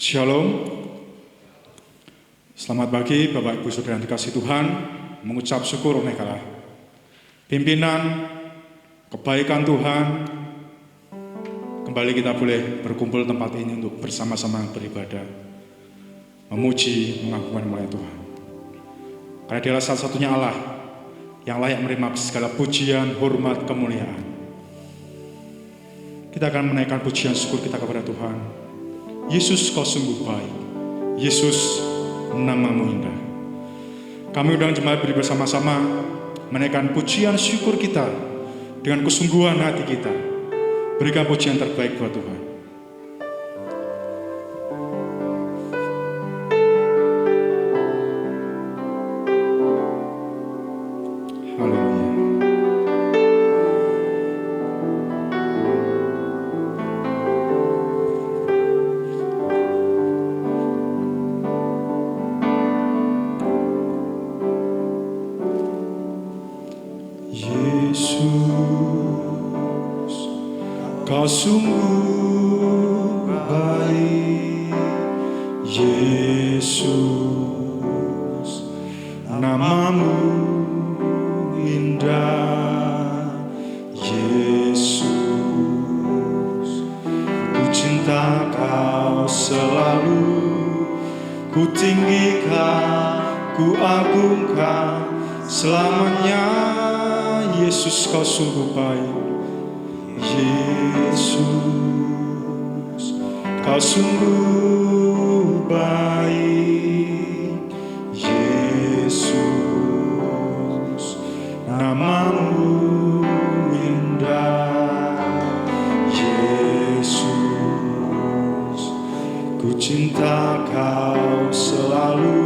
Shalom. Selamat pagi Bapak Ibu Saudara yang dikasihi Tuhan. Mengucap syukur oleh Allah. Pimpinan, kebaikan Tuhan, kembali kita boleh berkumpul tempat ini untuk bersama-sama beribadah, memuji, mengagungkan nama Tuhan. Karena Dialah satu-satunya Allah yang layak menerima segala pujian, hormat, kemuliaan. Kita akan menaikkan pujian syukur kita kepada Tuhan. Yesus, kau sungguh baik. Yesus, namamu indah. Kami undang jemaat beri bersama-sama menaikkan pujian syukur kita dengan kesungguhan hati kita. Berikan pujian terbaik buat Tuhan. Kau sungguh baik, Yesus, namamu indah, Yesus, ku cinta kau selalu, ku tinggikan, ku agungkan selamanya, Yesus kau sungguh baik. Yesus, kau sungguh baik, Yesus, namamu indah, Yesus, ku cinta kau selalu,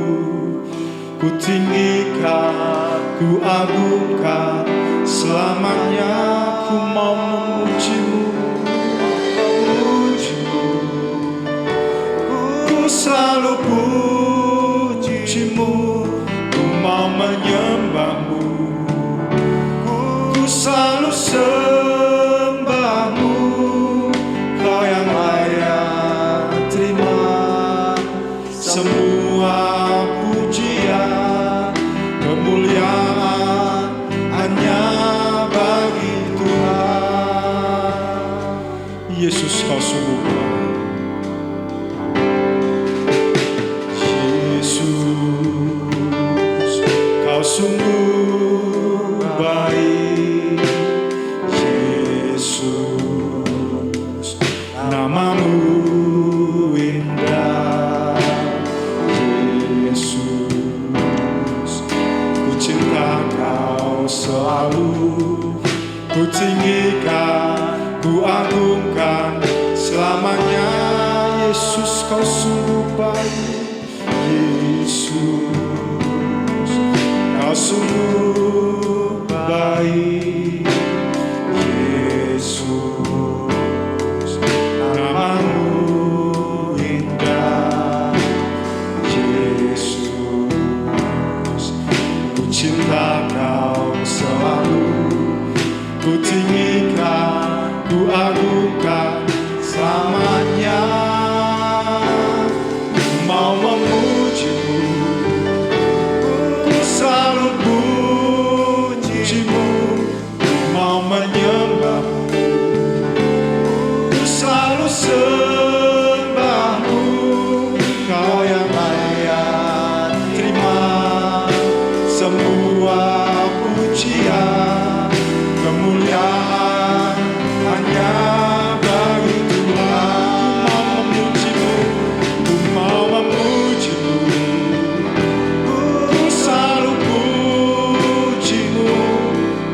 ku tinggikan, ku agungkan selamanya. Ku mau memujimu, ku selalu pujimu, ku mau menyembahmu, ku selalu sembahmu, kau yang layak terima semua pujian, kemuliaan hanya bagi Yesus kau sungguh baik, Yesus kau sungguh baik, Yesus namamu indah, Yesus ku cinta kau selalu, ku tinggikan, ku agungkan selamanya, Yesus kau sungguh baik, Yesus kau sungguh baik, Yesus namamu indah, Yesus ku cinta kau selalu, ku tinggikan, ku agungkan selamanya, ku mau memujimu, ku selalu pujimu, ku mau menyembahmu, ku selalu sembahmu, kau yang layak terima semua pujian, kemuliaan hanya bagi Tuhan. Ku mau memujimu, ku selalu pujimu,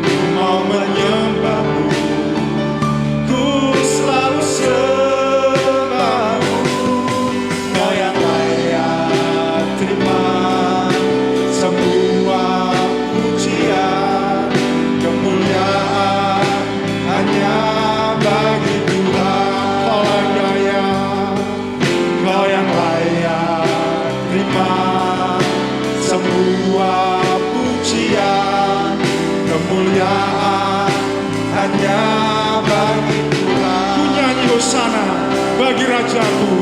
ku mau menyembahmu, ku selalu sembahmu, kau yang layak terima semua pujian, kemuliaan hanya bagi Tuhan. Kau yang layak terima semua pujian, kemuliaan hanya bagi Tuhan. Ku nyanyi hosana bagi Rajaku.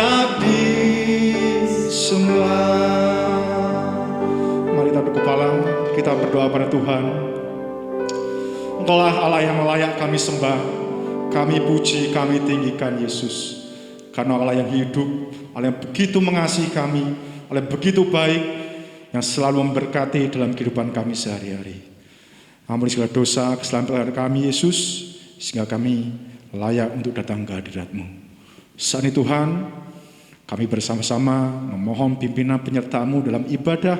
mengabdi semua. Mari kita berkepala, kita berdoa pada Tuhan. Engkaulah Allah yang layak kami sembah, kami puji, kami tinggikan Yesus. Karena Allah yang hidup, Allah yang begitu mengasihi kami, Allah yang begitu baik, yang selalu memberkati dalam kehidupan kami sehari-hari. Ampuni segala dosa, kesalahan kami Yesus, sehingga kami layak untuk datang ke hadirat-Mu. Saat ini Tuhan, kami bersama-sama memohon pimpinan penyertaan-Mu dalam ibadah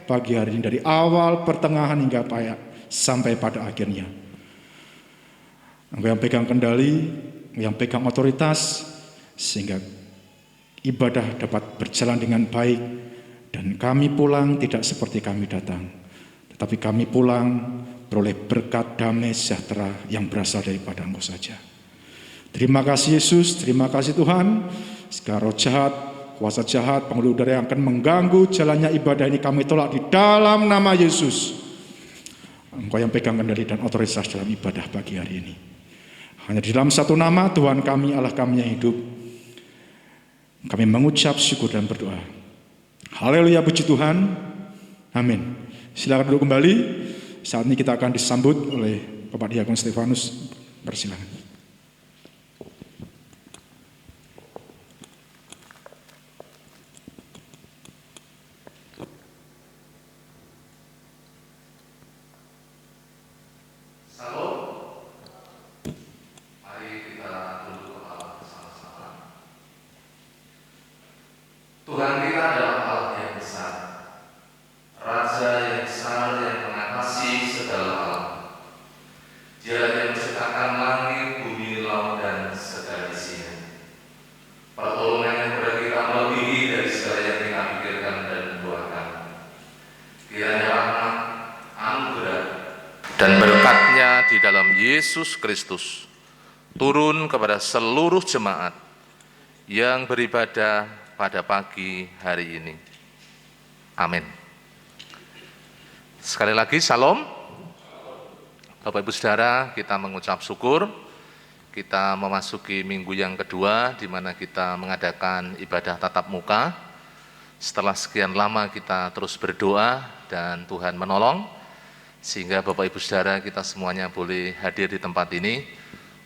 pagi hari ini, dari awal, pertengahan hingga sampai pada akhirnya. Engkau yang pegang kendali, yang pegang otoritas, sehingga ibadah dapat berjalan dengan baik, dan kami pulang tidak seperti kami datang, tetapi kami pulang beroleh berkat damai sejahtera yang berasal daripada Engkau saja. Terima kasih Yesus, terima kasih Tuhan. Segala roh jahat, kuasa jahat, penghulu udara yang akan mengganggu jalannya ibadah ini kami tolak di dalam nama Yesus. Engkau yang pegang kendali dan otoritas dalam ibadah pagi hari ini. Hanya di dalam satu nama Tuhan kami, Allah kami yang hidup, kami mengucap syukur dan berdoa. Haleluya, puji Tuhan. Amin. Silakan duduk kembali. Saat ini kita akan disambut oleh Bapak Diakon Stefanus. Persilakan. Tuhan kita adalah Allah yang besar, Raja yang besar yang mengatasi segala alam. Dialah yang menciptakan langit, bumi, laut, dan segala isinya. Pertolongannya kepada kita melebihi dari segala yang kita pikirkan dan doakan. Kiranya rahmat, anugerah, dan berkat-Nya di dalam Yesus Kristus turun kepada seluruh jemaat yang beribadah pada pagi hari ini. Amin. Sekali lagi, Shalom. Bapak Ibu Saudara, kita mengucap syukur. Kita memasuki minggu yang kedua, di mana kita mengadakan ibadah tatap muka. Setelah sekian lama kita terus berdoa dan Tuhan menolong, sehingga Bapak Ibu Saudara kita semuanya boleh hadir di tempat ini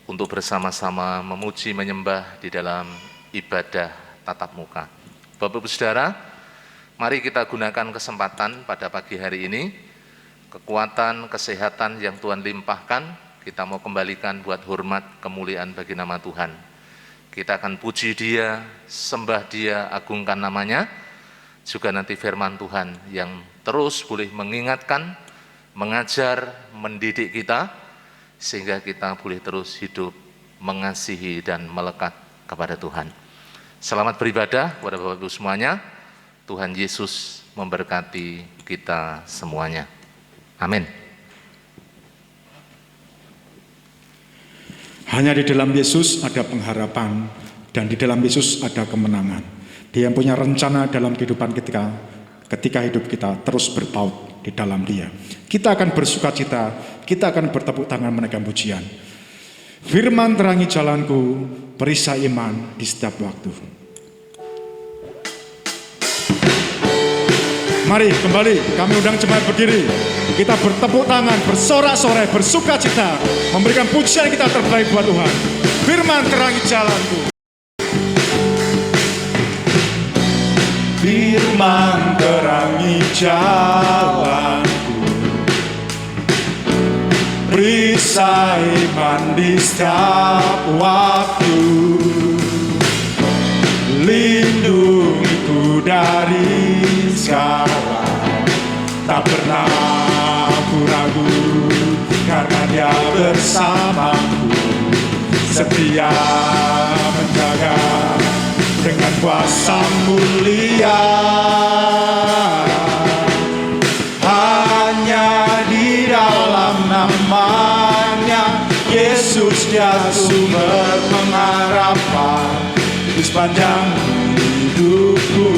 untuk bersama-sama memuji, menyembah di dalam ibadah tatap muka. Bapak Ibu Saudara, mari kita gunakan kesempatan pada pagi hari ini, kekuatan, kesehatan yang Tuhan limpahkan, kita mau kembalikan buat hormat, kemuliaan bagi nama Tuhan. Kita akan puji Dia, sembah Dia, agungkan namanya, juga nanti firman Tuhan yang terus boleh mengingatkan, mengajar, mendidik kita, sehingga kita boleh terus hidup, mengasihi dan melekat kepada Tuhan. Selamat beribadah kepada Bapak Ibu semuanya. Tuhan Yesus memberkati kita semuanya. Amin. Hanya di dalam Yesus ada pengharapan, dan di dalam Yesus ada kemenangan. Dia yang punya rencana dalam kehidupan kita, ketika hidup kita terus berpaut di dalam Dia. Kita akan bersukacita, kita akan bertepuk tangan menaikkan pujian. Firman terangi jalanku, perisai iman di setiap waktu. Mari kembali, kami undang jemaat berdiri. Kita bertepuk tangan, bersorak-sorai, bersukacita, memberikan pujian kita terbaik buat Tuhan. Firman terangi jalanku. Firman terangi jalanku, perisai iman di setiap waktu. Lindungiku dari sekarang, tak pernah aku ragu, karena Dia bersamaku, setia menjaga dengan kuasa mulia. Hanya di dalam namanya Yesus, Dia sumber pengharapan di sepanjang hidupku.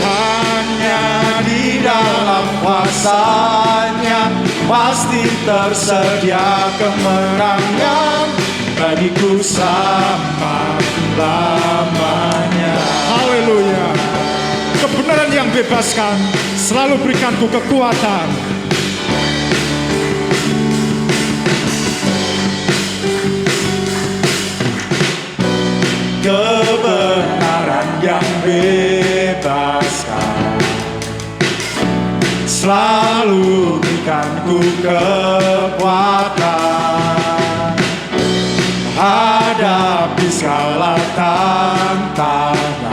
Hanya di dalam kuasa-Nya pasti tersedia kemenangan bagiku selama-lamanya. membebaskan, selalu berikanku kekuatan. Kebenaran yang bebaskan, selalu berikanku kekuatan. Hadapi segala tantangan,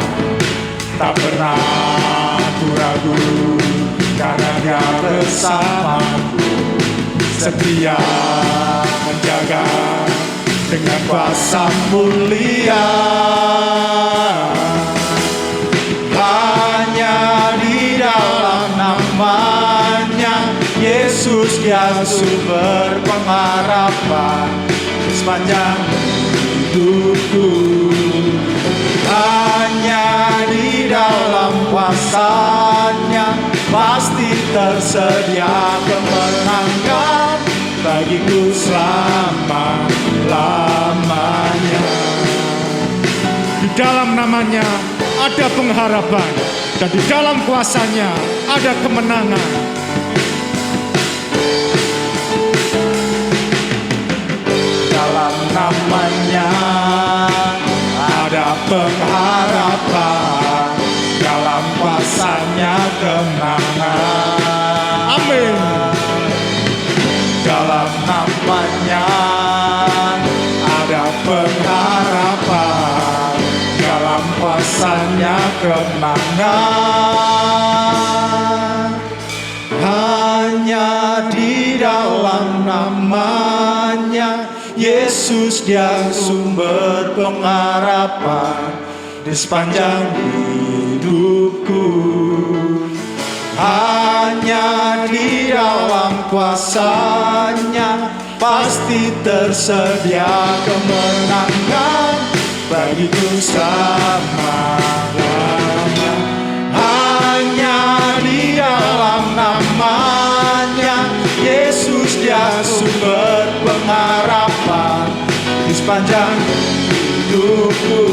tak pernah ku ragu, karena Dia bersamaku, setia menjaga dengan kuasa mulia. Hanya di dalam nama-Nya Yesus, Dia sumber pengharapan sepanjang hidupku. Hanya di dalam kuasa-Nya pasti tersedia kemenangan bagiku selama-lamanya. Di dalam nama-Nya ada pengharapan, dan di dalam kuasa-Nya ada kemenangan. Dalam nama-Nya ada pengharapan, dalam kuasa-Nya kemenangan. Amin. Dalam nama-Nya ada pengharapan, dalam kuasa-Nya kemenangan. Hanya di dalam nama-Nya Yesus, Dia sumber pengharapan di sepanjang hidupku. Hanya di dalam kuasa-Nya pasti tersedia kemenangan bagiku selama-lamanya. Hanya di dalam nama-Nya Yesus, Dia sumber pengharapan di sepanjang hidupku.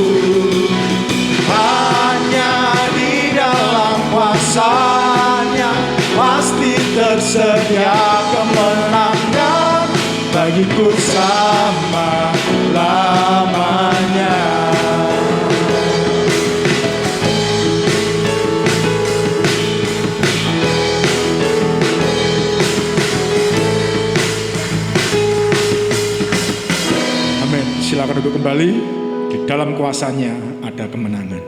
Hanya di dalam kuasa-Nya pasti tersedia kemenangan bagiku selama-lamanya. Amin. Silakan duduk kembali. Di dalam kuasa-Nya ada kemenangan.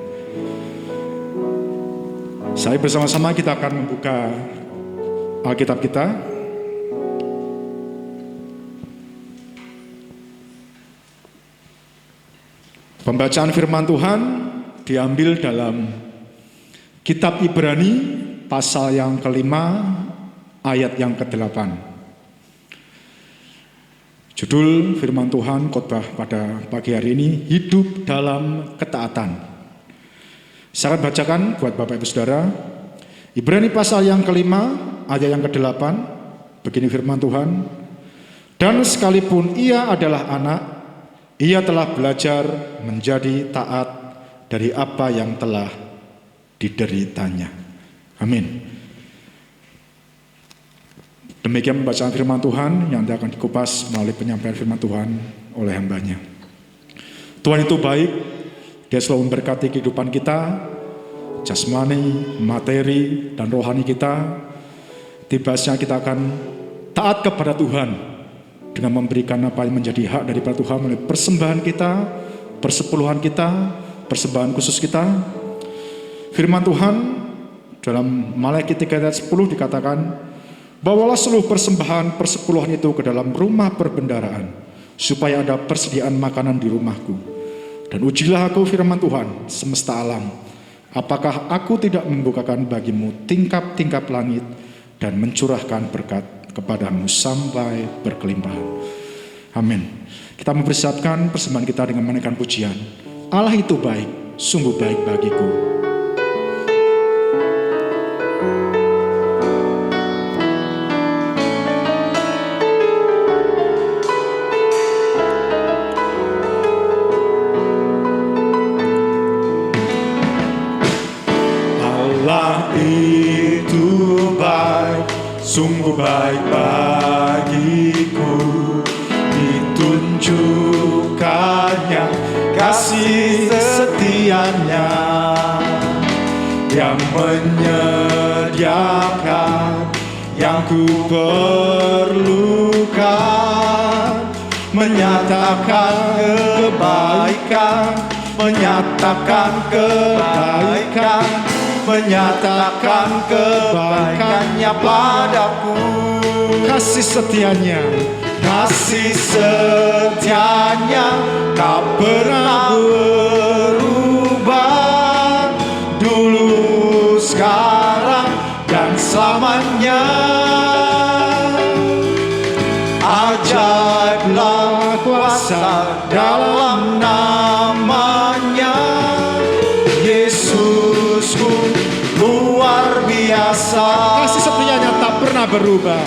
Saya bersama-sama kita akan membuka Alkitab kita. Pembacaan firman Tuhan diambil dalam Kitab Ibrani pasal yang ke-5 ayat yang ke-8. Judul firman Tuhan khotbah pada pagi hari ini, hidup dalam ketaatan. Saya akan bacakan buat Bapak Ibu Saudara. Ibrani pasal yang ke-5 ayat yang ke-8. Begini firman Tuhan. Dan sekalipun ia adalah anak, ia telah belajar menjadi taat dari apa yang telah dideritanya. Amin. Demikian pembacaan firman Tuhan yang nanti akan dikupas melalui penyampaian firman Tuhan oleh hamba-Nya. Tuhan itu baik, Dia selalu memberkati kehidupan kita, jasmani, materi, dan rohani kita. Tibasnya kita akan taat kepada Tuhan dengan memberikan apa yang menjadi hak daripada Tuhan melalui persembahan kita, persepuluhan kita, persembahan khusus kita. Firman Tuhan dalam Maleakhi 3 ayat 10 dikatakan, bawalah seluruh persembahan persepuluhan itu ke dalam rumah perbendaharaan, supaya ada persediaan makanan di rumahku. Dan ujilah aku firman Tuhan semesta alam, apakah aku tidak membukakan bagimu tingkap-tingkap langit dan mencurahkan berkat kepadamu sampai berkelimpahan. Amin. Kita mempersiapkan persembahan kita dengan menaikkan pujian. Allah itu baik, sungguh baik bagiku. Allah sungguh baik bagiku. Ditunjukkannya kasih setianya yang menyediakan yang ku perlukan, menyatakan kebaikan, menyatakan kebaikan, menyatakan kebaikannya padaku. Kasih setianya, kasih setianya tak pernah berubah, dulu, sekarang, dan selamanya. Ajaiblah kuasa dalam namanya, Yesusku luar biasa. Kasih setianya tak pernah berubah,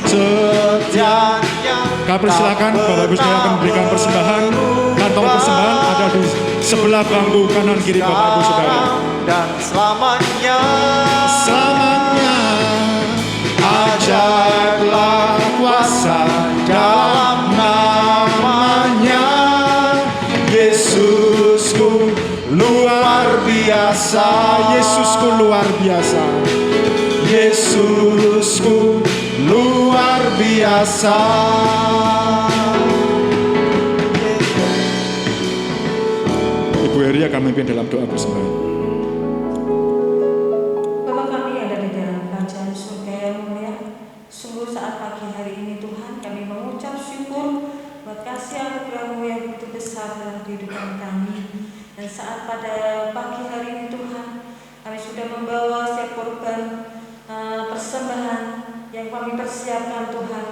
setianya. Kami persilakan Bapak Ibu Saudara akan memberikan persembahan. Kantong persembahan ada di sebelah bangku kanan kiri Bapak Ibu Saudara. Dan selamanya, selamanya. Ajaiblah kuasa dalam namanya, Yesusku luar biasa. Yesusku luar biasa, Yesusku luar biasa. Ibu Heri akan memimpin dalam doa persembahan. Bapa kami yang ada di dalam kerajaan surga yang mulia, sungguh saat pagi hari ini Tuhan kami mengucap syukur buat kasih anugerah-Mu yang begitu besar dalam kehidupan kami. Dan saat pada pagi hari ini Tuhan, kami sudah membawa setiap korban persembahan yang kami persiapkan Tuhan.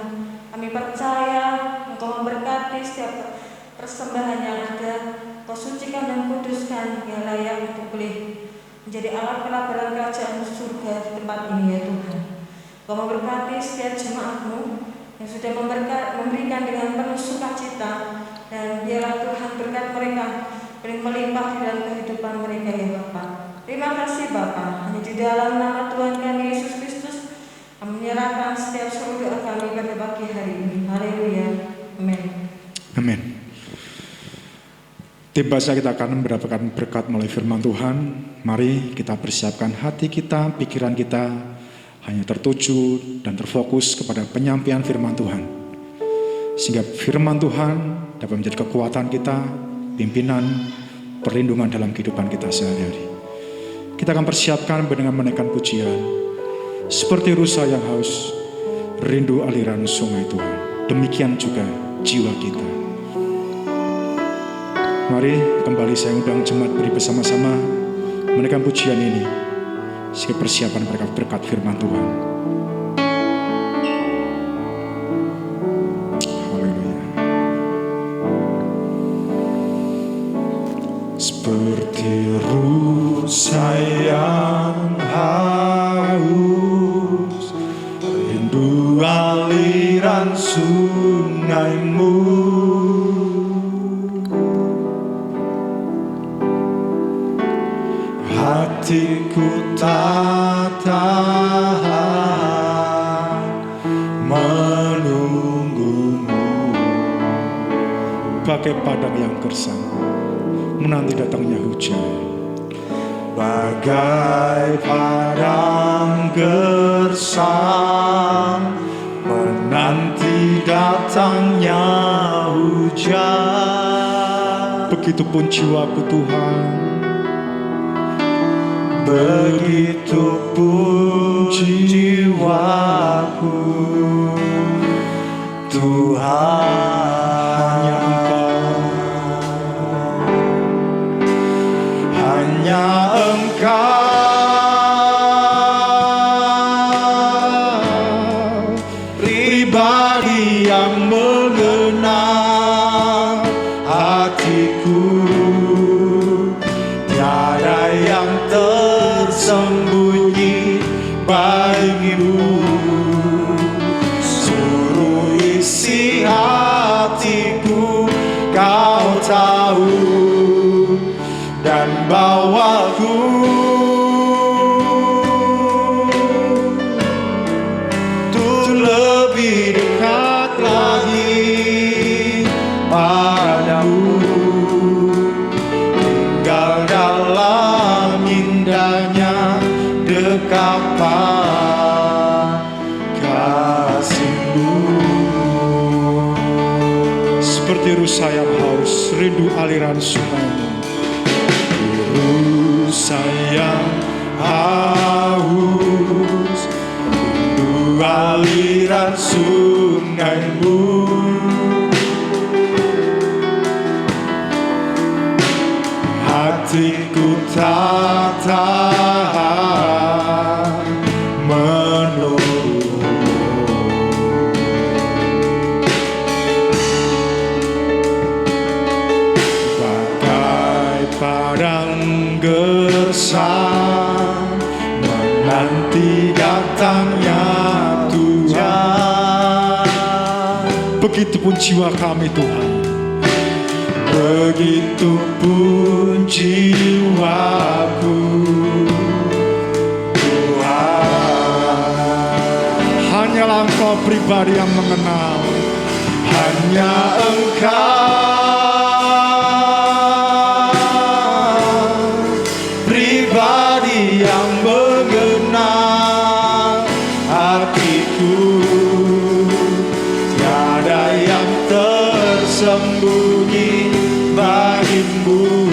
Kami percaya Engkau memberkati setiap persembahan yang ada. Kau sucikan dan kuduskan hingga layak untuk boleh menjadi alat pelaburan kerajaan surga di tempat ini ya Tuhan. Kau memberkati setiap jemaat-Mu yang sudah memberikan dengan penuh sukacita, dan biarlah Tuhan berkat mereka melimpah di dalam kehidupan mereka ya Bapa. Terima kasih Bapa, hanya di dalam nama Tuhan kami Yesus Kristus kami menyerahkan setiap seluruh doa kami pada pagi hari ini. Haleluya. Amin. Amin. Tiba saja kita akan mendapatkan berkat melalui firman Tuhan. Mari kita persiapkan hati kita, pikiran kita hanya tertuju dan terfokus kepada penyampaian firman Tuhan, sehingga firman Tuhan dapat menjadi kekuatan kita, pimpinan, perlindungan dalam kehidupan kita sehari-hari. Kita akan persiapkan dengan menaikkan pujian, seperti rusa yang haus rindu aliran sungai Tuhan. Demikian juga jiwa kita. Mari kembali saya undang jemaat beri bersama-sama menaikkan pujian ini sebagai persiapan berkat firman Tuhan. Haleluya. Seperti rusa yang haus rindu aliran sungai-Mu, hatiku tak tahan menunggu-Mu, bagai padang yang gersang menanti datangnya hujan. Bagai padang gersang menanti datangnya hujan, begitupun jiwaku Tuhan, begitupun jiwaku Tuhan. Hanya Engkau pribadi yang mengenal hatiku, tiada yang tersembunyi bagimu. Seluruh isi hatiku Kau tahu, dan bawaku dalam indahnya dekapan kasih-Mu. Seperti rusa yang haus, rindu aliran sungai-Mu. Rusa yang haus, rindu aliran sungai-Mu. Hatiku tak tahan menunggu. Bagai padang gersang menanti datangnya Tuhan. Begitupun jiwa kami Tuhan. Begitupun jiwaku, Tuhan. Hanyalah Engkau pribadi yang mengenal. Hanya Engkau pribadi yang mengenal hatiku. Tiada yang tersembunyi bagimu.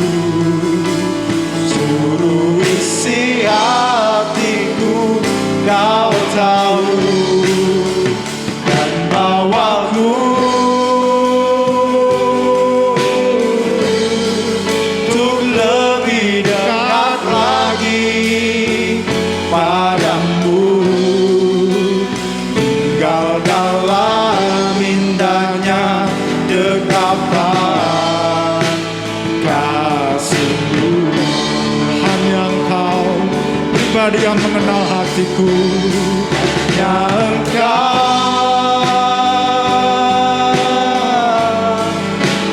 Seluruh isi hatiku Kau tahu, dan bawaku untuk lebih dekat lagi padamu. Tinggal dalam indahnya dekapan kasih-Mu. Hanya Engkau pribadi yang mengenal hatiku. Hanya Engkau.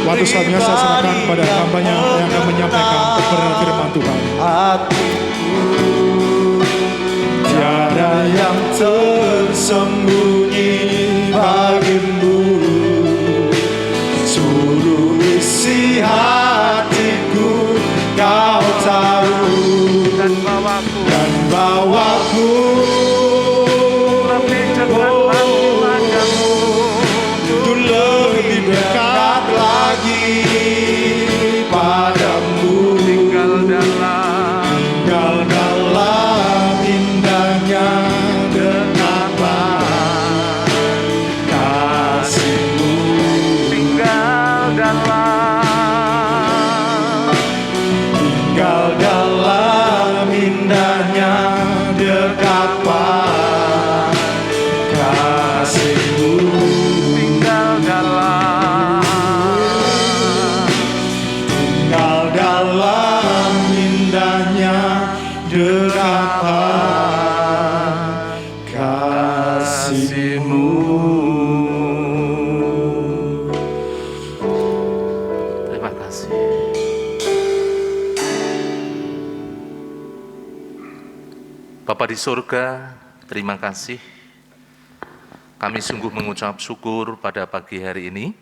Waktu saatnya saya serahkan pada hambanya yang akan menyampaikan kebenaran firman Tuhan. Hatiku, tiada yang tersembunyi bagimu. Seluruh isi hatiku Kau tahu, Dan bawaku lebih dekat lagi padamu. untuk lebih dekat lagi padamu. Tinggal dalam indahnya dekapan kasih-Mu. tinggal dalam indahnya dekapan kasih-Mu. tinggal dalam indahnya dekapan kasih-Mu. Terima kasih. Bapa di surga, terima kasih. Kami sungguh mengucap syukur pada pagi hari ini.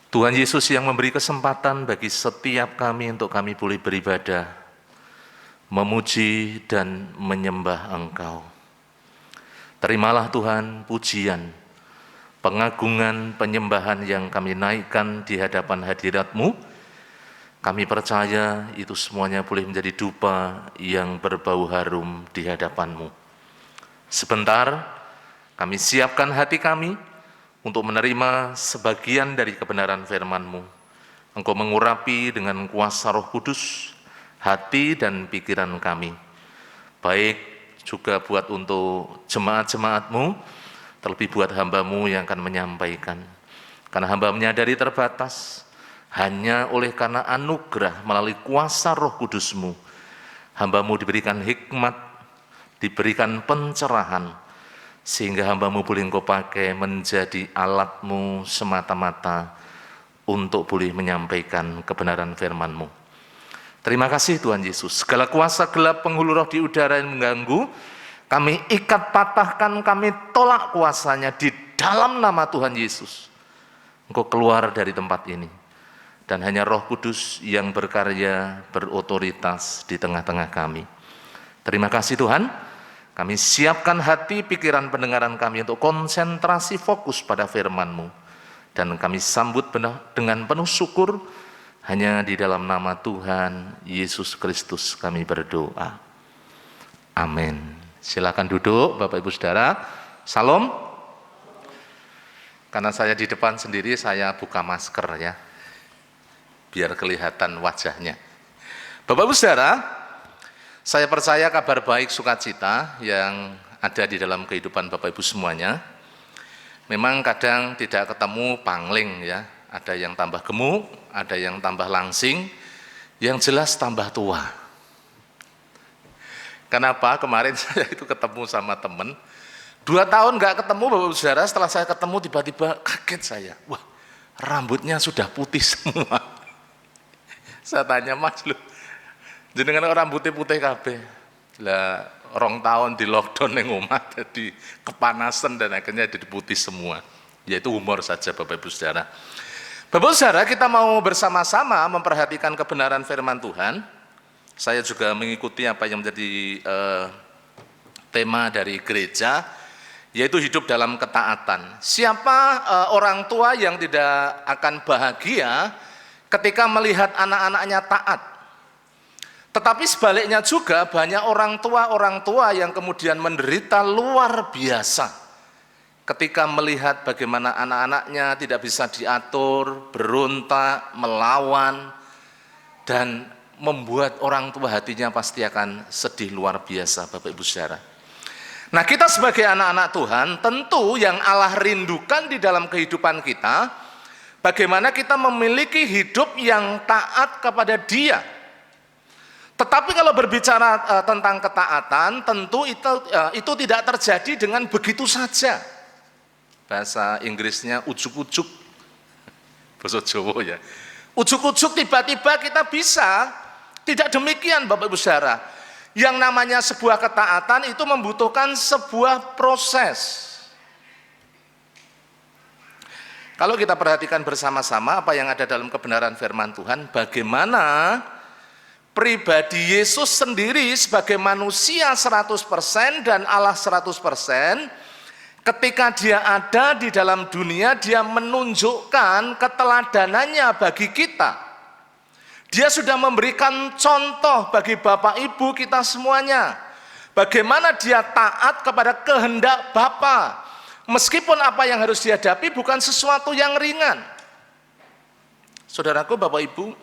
Tuhan Yesus yang memberi kesempatan bagi setiap kami untuk kami boleh beribadah, memuji dan menyembah Engkau. Terimalah Tuhan pujian, pengagungan, penyembahan yang kami naikkan di hadapan hadirat-Mu. Kami percaya itu semuanya boleh menjadi dupa yang berbau harum di hadapan-Mu. Sebentar, kami siapkan hati kami untuk menerima sebagian dari kebenaran firman-Mu. Engkau mengurapi dengan kuasa Roh Kudus hati dan pikiran kami. Baik juga buat untuk jemaat-jemaat-Mu, terlebih buat hamba-Mu yang akan menyampaikan. Karena hamba menyadari terbatas, hanya oleh karena anugerah melalui kuasa Roh Kudus-Mu, hamba-Mu diberikan hikmat, diberikan pencerahan, sehingga hamba-Mu boleh Engkau pakai menjadi alat-Mu semata-mata untuk boleh menyampaikan kebenaran firman-Mu. Terima kasih Tuhan Yesus. Segala kuasa gelap penghulu roh di udara yang mengganggu, kami ikat, patahkan, kami tolak kuasanya di dalam nama Tuhan Yesus. Engkau keluar dari tempat ini. dan hanya Roh Kudus yang berkarya berotoritas di tengah-tengah kami. Terima kasih Tuhan, kami siapkan hati, pikiran, pendengaran kami untuk konsentrasi fokus pada firman-Mu, dan kami sambut dengan penuh syukur. Hanya di dalam nama Tuhan Yesus Kristus kami berdoa. Amin. Silakan duduk Bapak Ibu Saudara. Salam. Karena saya di depan sendiri, saya buka masker ya, biar kelihatan wajahnya. Bapak Ibu Saudara, saya percaya kabar baik sukacita yang ada di dalam kehidupan Bapak Ibu semuanya. Memang kadang tidak ketemu pangling ya, ada yang tambah gemuk, ada yang tambah langsing, yang jelas tambah tua. Kenapa? Kemarin saya itu ketemu sama teman, 2 tahun nggak ketemu Bapak Ibu Saudara, setelah saya ketemu tiba-tiba kaget saya. Wah, rambutnya sudah putih semua. Saya tanya, Mas, lu jenengan rambutnya putih kabeh. Lah, 2 tahun di lockdown yang omah, jadi kepanasan dan akhirnya jadi putih semua. Yaitu humor saja Bapak Ibu Saudara. Bapak Ibu Saudara, kita mau bersama-sama memperhatikan kebenaran firman Tuhan. Saya juga mengikuti apa yang menjadi tema dari gereja, yaitu hidup dalam ketaatan. Siapa orang tua yang tidak akan bahagia ketika melihat anak-anaknya taat? Tetapi sebaliknya juga banyak orang tua yang kemudian menderita luar biasa ketika melihat bagaimana anak-anaknya tidak bisa diatur, berontak, melawan, dan membuat orang tua hatinya pasti akan sedih luar biasa Bapak Ibu Saudara. Nah, kita sebagai anak-anak Tuhan, tentu yang Allah rindukan di dalam kehidupan kita, bagaimana kita memiliki hidup yang taat kepada Dia. Tetapi kalau berbicara tentang ketaatan, tentu itu tidak terjadi dengan begitu saja. Bahasa Inggrisnya ujuk-ujuk, bahasa Jawa ya. Ujuk-ujuk tiba-tiba kita bisa, tidak demikian Bapak Ibu Saudara. Yang namanya sebuah ketaatan itu membutuhkan sebuah proses. Kalau kita perhatikan bersama-sama apa yang ada dalam kebenaran firman Tuhan, bagaimana pribadi Yesus sendiri sebagai manusia 100% dan Allah 100%, ketika dia ada di dalam dunia, dia menunjukkan keteladanannya bagi kita. Dia sudah memberikan contoh bagi Bapak Ibu kita semuanya. Bagaimana dia taat kepada kehendak Bapa. Meskipun apa yang harus dihadapi bukan sesuatu yang ringan. Saudaraku, Bapak Ibu,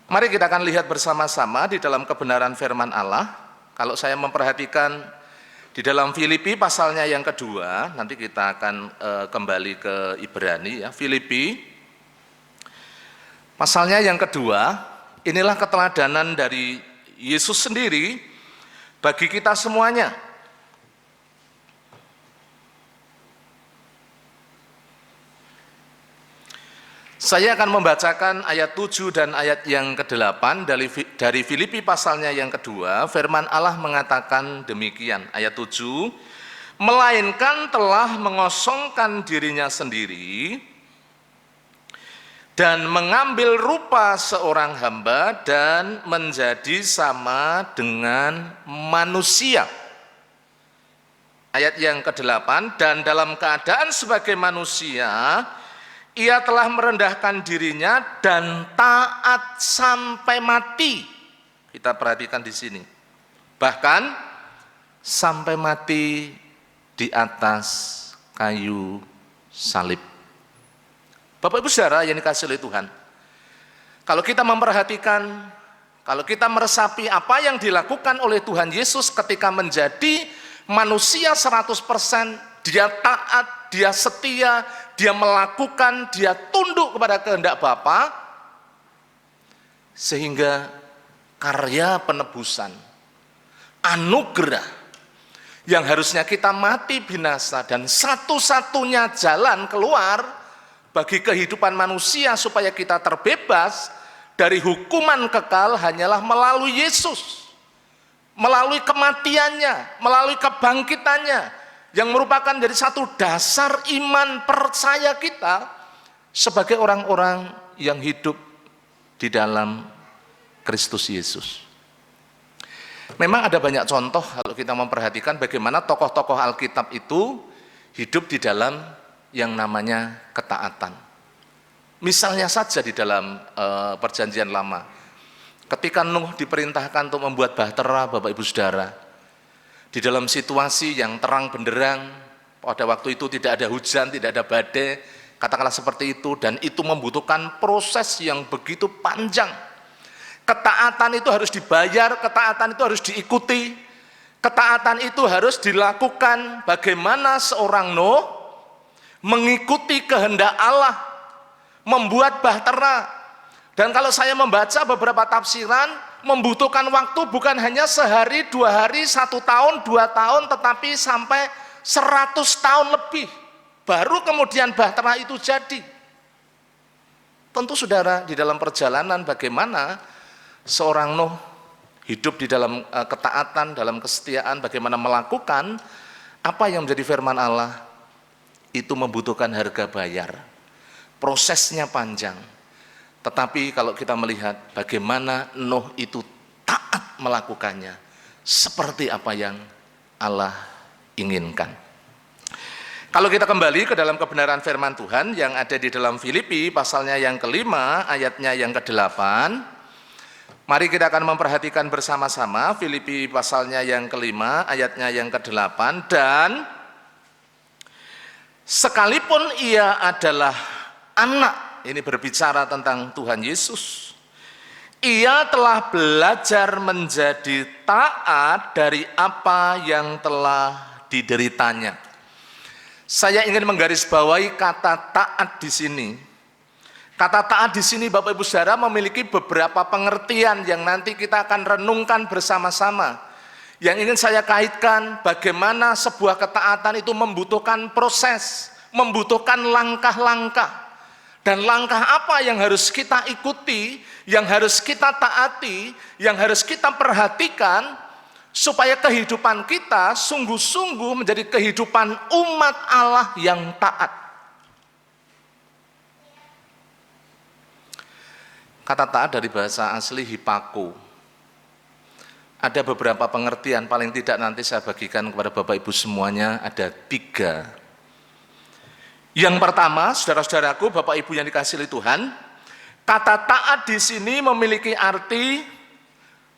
mari kita akan lihat bersama-sama di dalam kebenaran firman Allah. Kalau saya memperhatikan di dalam Filipi pasalnya yang kedua, nanti kita akan kembali ke Ibrani ya. Filipi pasalnya yang kedua, inilah keteladanan dari Yesus sendiri bagi kita semuanya. Saya akan membacakan ayat 7 dan ayat yang ke-8 dari Filipi pasalnya yang kedua. Firman Allah mengatakan demikian, ayat 7, melainkan telah mengosongkan dirinya sendiri dan mengambil rupa seorang hamba dan menjadi sama dengan manusia. Ayat yang ke-8, dan dalam keadaan sebagai manusia, Ia telah merendahkan dirinya dan taat sampai mati. Kita perhatikan di sini. Bahkan sampai mati di atas kayu salib. Bapak Ibu Saudara yang dikasihi oleh Tuhan, kalau kita memperhatikan, kalau kita meresapi apa yang dilakukan oleh Tuhan Yesus ketika menjadi manusia 100%, dia taat, dia setia, dia melakukan, dia tunduk kepada kehendak Bapa, sehingga karya penebusan, anugerah yang harusnya kita mati binasa dan satu-satunya jalan keluar bagi kehidupan manusia supaya kita terbebas dari hukuman kekal hanyalah melalui Yesus, melalui kematiannya, melalui kebangkitannya, yang merupakan dari satu dasar iman percaya kita sebagai orang-orang yang hidup di dalam Kristus Yesus. Memang ada banyak contoh kalau kita memperhatikan bagaimana tokoh-tokoh Alkitab itu hidup di dalam yang namanya ketaatan. Misalnya saja di dalam perjanjian lama, ketika Nuh diperintahkan untuk membuat bahtera, Bapak Ibu Saudara, di dalam situasi yang terang benderang, pada waktu itu tidak ada hujan, tidak ada badai, katakanlah seperti itu, dan itu membutuhkan proses yang begitu panjang. Ketaatan itu harus dibayar, ketaatan itu harus diikuti, ketaatan itu harus dilakukan. Bagaimana seorang Nuh mengikuti kehendak Allah, membuat bahtera. Dan kalau saya membaca beberapa tafsiran, membutuhkan waktu bukan hanya sehari, 2 hari, 1 tahun, 2 tahun, tetapi sampai 100 tahun lebih. Baru kemudian bahtera itu jadi. Tentu saudara, di dalam perjalanan bagaimana seorang Nuh hidup di dalam ketaatan, dalam kesetiaan, bagaimana melakukan apa yang menjadi firman Allah, itu membutuhkan harga bayar. Prosesnya panjang. Tetapi kalau kita melihat bagaimana Nuh itu taat melakukannya, seperti apa yang Allah inginkan. Kalau kita kembali ke dalam kebenaran firman Tuhan yang ada di dalam Filipi pasalnya yang ke-5 ayatnya yang ke-8, mari kita akan memperhatikan bersama-sama Filipi pasalnya yang ke-5 ayatnya yang ke-8. Dan sekalipun ia adalah anak, ini berbicara tentang Tuhan Yesus, ia telah belajar menjadi taat dari apa yang telah dideritanya. Saya ingin menggarisbawahi kata taat di sini. Kata taat di sini Bapak Ibu Saudara memiliki beberapa pengertian yang nanti kita akan renungkan bersama-sama. Yang ingin saya kaitkan bagaimana sebuah ketaatan itu membutuhkan proses, membutuhkan langkah-langkah. Dan langkah apa yang harus kita ikuti, yang harus kita taati, yang harus kita perhatikan supaya kehidupan kita sungguh-sungguh menjadi kehidupan umat Allah yang taat. Kata taat dari bahasa asli hipako. Ada beberapa pengertian, paling tidak nanti saya bagikan kepada Bapak Ibu semuanya, ada 3. Yang pertama, saudara-saudaraku, Bapak Ibu yang dikasihi Tuhan, kata taat di sini memiliki arti,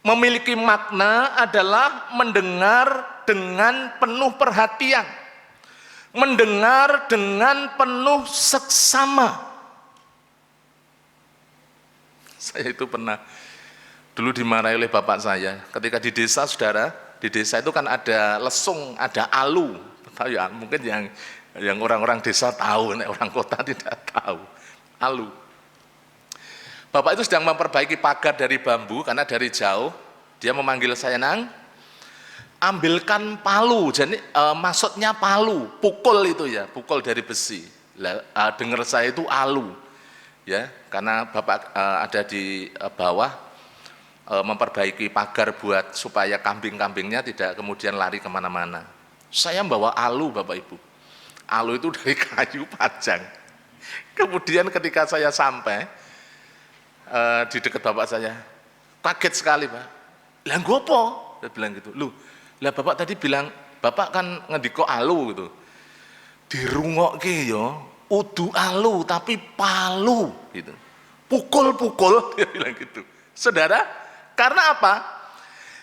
memiliki makna adalah mendengar dengan penuh perhatian, mendengar dengan penuh seksama. Saya itu pernah dulu dimarahi oleh bapak saya ketika di desa, saudara. Di desa itu kan ada lesung, ada alu. Tahu ya, mungkin yang orang-orang desa tahu, orang kota tidak tahu. Alu. Bapak itu sedang memperbaiki pagar dari bambu karena dari jauh dia memanggil saya, "Nang, ambilkan palu." Jadi maksudnya palu, pukul itu ya, pukul dari besi. Dengar saya itu alu. Ya, karena Bapak ada di bawah memperbaiki pagar buat supaya kambing-kambingnya tidak kemudian lari kemana-mana. Saya membawa alu, Bapak Ibu. Alu itu dari kayu panjang. Kemudian ketika saya sampai di dekat bapak saya, kaget sekali, Pak. "Lah ngopo?" Dia bilang gitu. "Loh, lah Bapak tadi bilang, Bapak kan ngendiko alu gitu. Dirungokke ya, udu alu tapi palu gitu. Pukul-pukul," dia bilang gitu. Saudara, karena apa?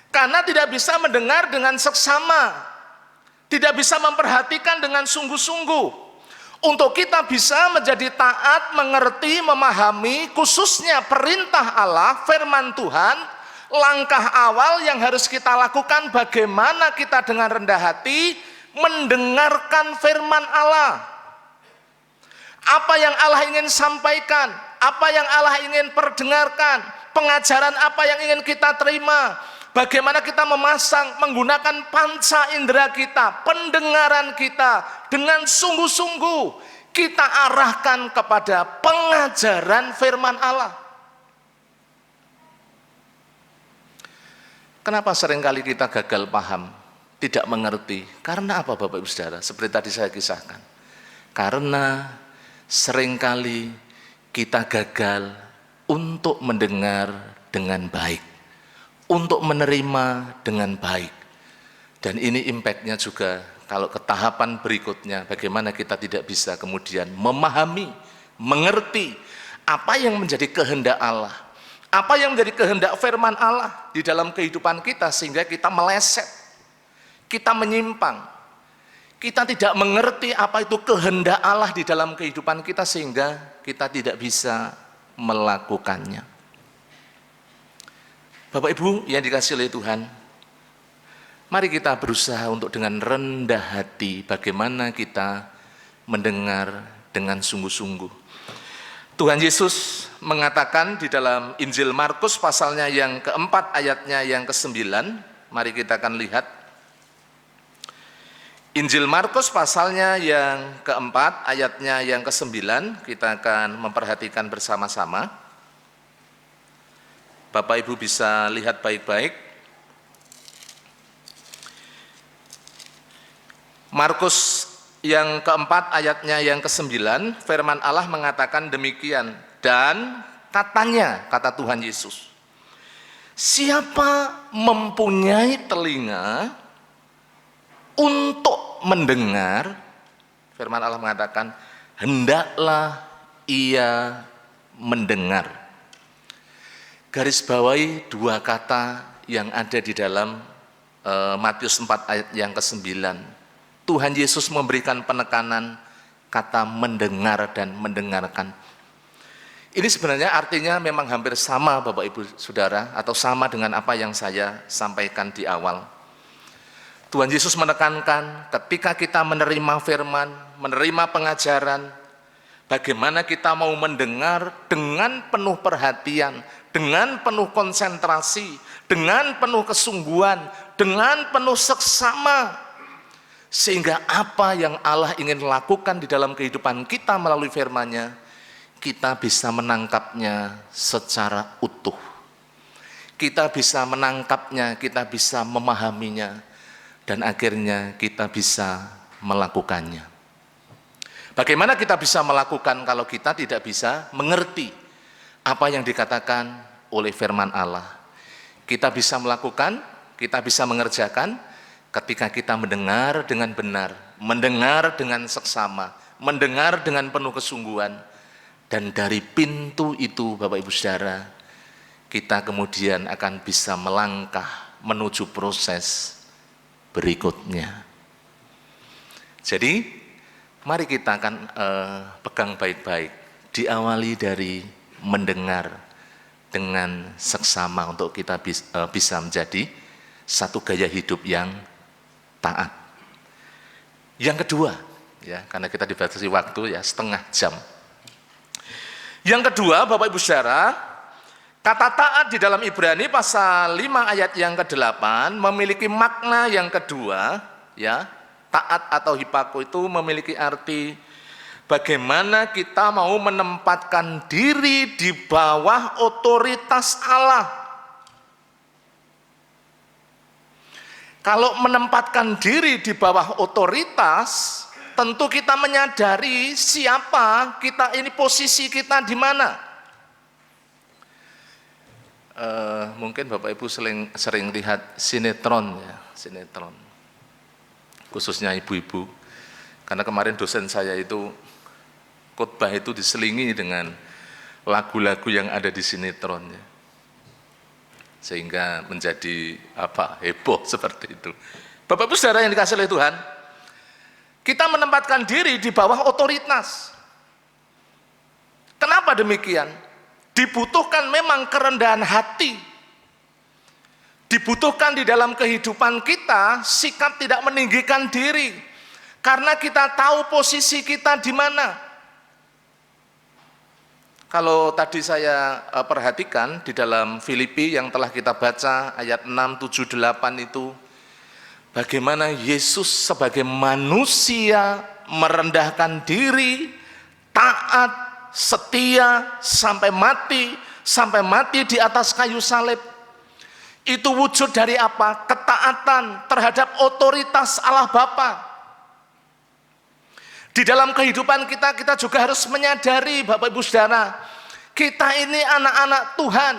Karena tidak bisa mendengar dengan seksama, tidak bisa memperhatikan dengan sungguh-sungguh. Untuk kita bisa menjadi taat, mengerti, memahami khususnya perintah Allah, firman Tuhan, langkah awal yang harus kita lakukan bagaimana kita dengan rendah hati mendengarkan firman Allah. Apa yang Allah ingin sampaikan, apa yang Allah ingin perdengarkan, pengajaran apa yang ingin kita terima, bagaimana kita menggunakan panca indera kita, pendengaran kita dengan sungguh-sungguh kita arahkan kepada pengajaran firman Allah. Kenapa seringkali kita gagal paham, tidak mengerti? Karena apa Bapak Ibu Saudara? Seperti tadi saya kisahkan. Karena seringkali kita gagal untuk mendengar dengan baik, untuk menerima dengan baik. Dan ini impact-nya juga kalau ke tahapan berikutnya, bagaimana kita tidak bisa kemudian memahami, mengerti apa yang menjadi kehendak Allah, apa yang menjadi kehendak firman Allah di dalam kehidupan kita, sehingga kita meleset, kita menyimpang, kita tidak mengerti apa itu kehendak Allah di dalam kehidupan kita, sehingga kita tidak bisa melakukannya. Bapak Ibu yang dikasihi oleh Tuhan, mari kita berusaha untuk dengan rendah hati bagaimana kita mendengar dengan sungguh-sungguh. Tuhan Yesus mengatakan di dalam Injil Markus pasalnya yang keempat ayatnya yang ke-9, mari kita akan lihat. Injil Markus pasalnya yang keempat ayatnya yang ke-9, kita akan memperhatikan bersama-sama. Bapak Ibu bisa lihat baik-baik. Markus yang keempat ayatnya yang ke-9, firman Allah mengatakan demikian, dan katanya, kata Tuhan Yesus, siapa mempunyai telinga untuk mendengar, firman Allah mengatakan, hendaklah ia mendengar. Garis bawahi dua kata yang ada di dalam Matius 4 ayat yang ke-9. Tuhan Yesus memberikan penekanan kata mendengar dan mendengarkan. Ini sebenarnya artinya memang hampir sama Bapak Ibu Saudara, atau sama dengan apa yang saya sampaikan di awal. Tuhan Yesus menekankan ketika kita menerima firman, menerima pengajaran, bagaimana kita mau mendengar dengan penuh perhatian, dengan penuh konsentrasi, dengan penuh kesungguhan, dengan penuh seksama, sehingga apa yang Allah ingin lakukan di dalam kehidupan kita melalui firman-Nya, kita bisa menangkapnya secara utuh. Kita bisa menangkapnya, kita bisa memahaminya, dan akhirnya kita bisa melakukannya. Bagaimana kita bisa melakukan kalau kita tidak bisa mengerti apa yang dikatakan oleh firman Allah? Kita bisa melakukan, kita bisa mengerjakan ketika kita mendengar dengan benar, mendengar dengan seksama, mendengar dengan penuh kesungguhan, dan dari pintu itu Bapak Ibu Saudara, kita kemudian akan bisa melangkah menuju proses berikutnya. Jadi mari kita akan pegang baik-baik, diawali dari mendengar dengan seksama untuk kita bisa menjadi satu gaya hidup yang taat. Yang kedua, ya, karena kita dibatasi waktu ya setengah jam. Yang kedua, Bapak Ibu Saudara, kata taat di dalam Ibrani pasal 5 ayat yang ke-8 memiliki makna yang kedua, ya. Taat atau hipako itu memiliki arti bagaimana kita mau menempatkan diri di bawah otoritas Allah. Kalau menempatkan diri di bawah otoritas, tentu kita menyadari siapa kita ini, posisi kita di mana. Mungkin Bapak Ibu sering lihat sinetron ya, sinetron. Khususnya ibu-ibu. Karena kemarin dosen saya itu khotbah itu diselingi dengan lagu-lagu yang ada di sinetron ya. Sehingga menjadi heboh seperti itu. Bapak Ibu Saudara yang dikasihi oleh Tuhan, kita menempatkan diri di bawah otoritas. Kenapa demikian? Dibutuhkan memang kerendahan hati. Dibutuhkan di dalam kehidupan kita sikap tidak meninggikan diri, karena kita tahu posisi kita di mana. Kalau tadi saya perhatikan di dalam Filipi yang telah kita baca ayat 6, 7, 8 itu, bagaimana Yesus sebagai manusia merendahkan diri, taat, setia sampai mati di atas kayu salib. Itu wujud dari apa? Ketaatan terhadap otoritas Allah Bapa. Di dalam kehidupan kita, kita juga harus menyadari Bapak Ibu Saudara, kita ini anak-anak Tuhan,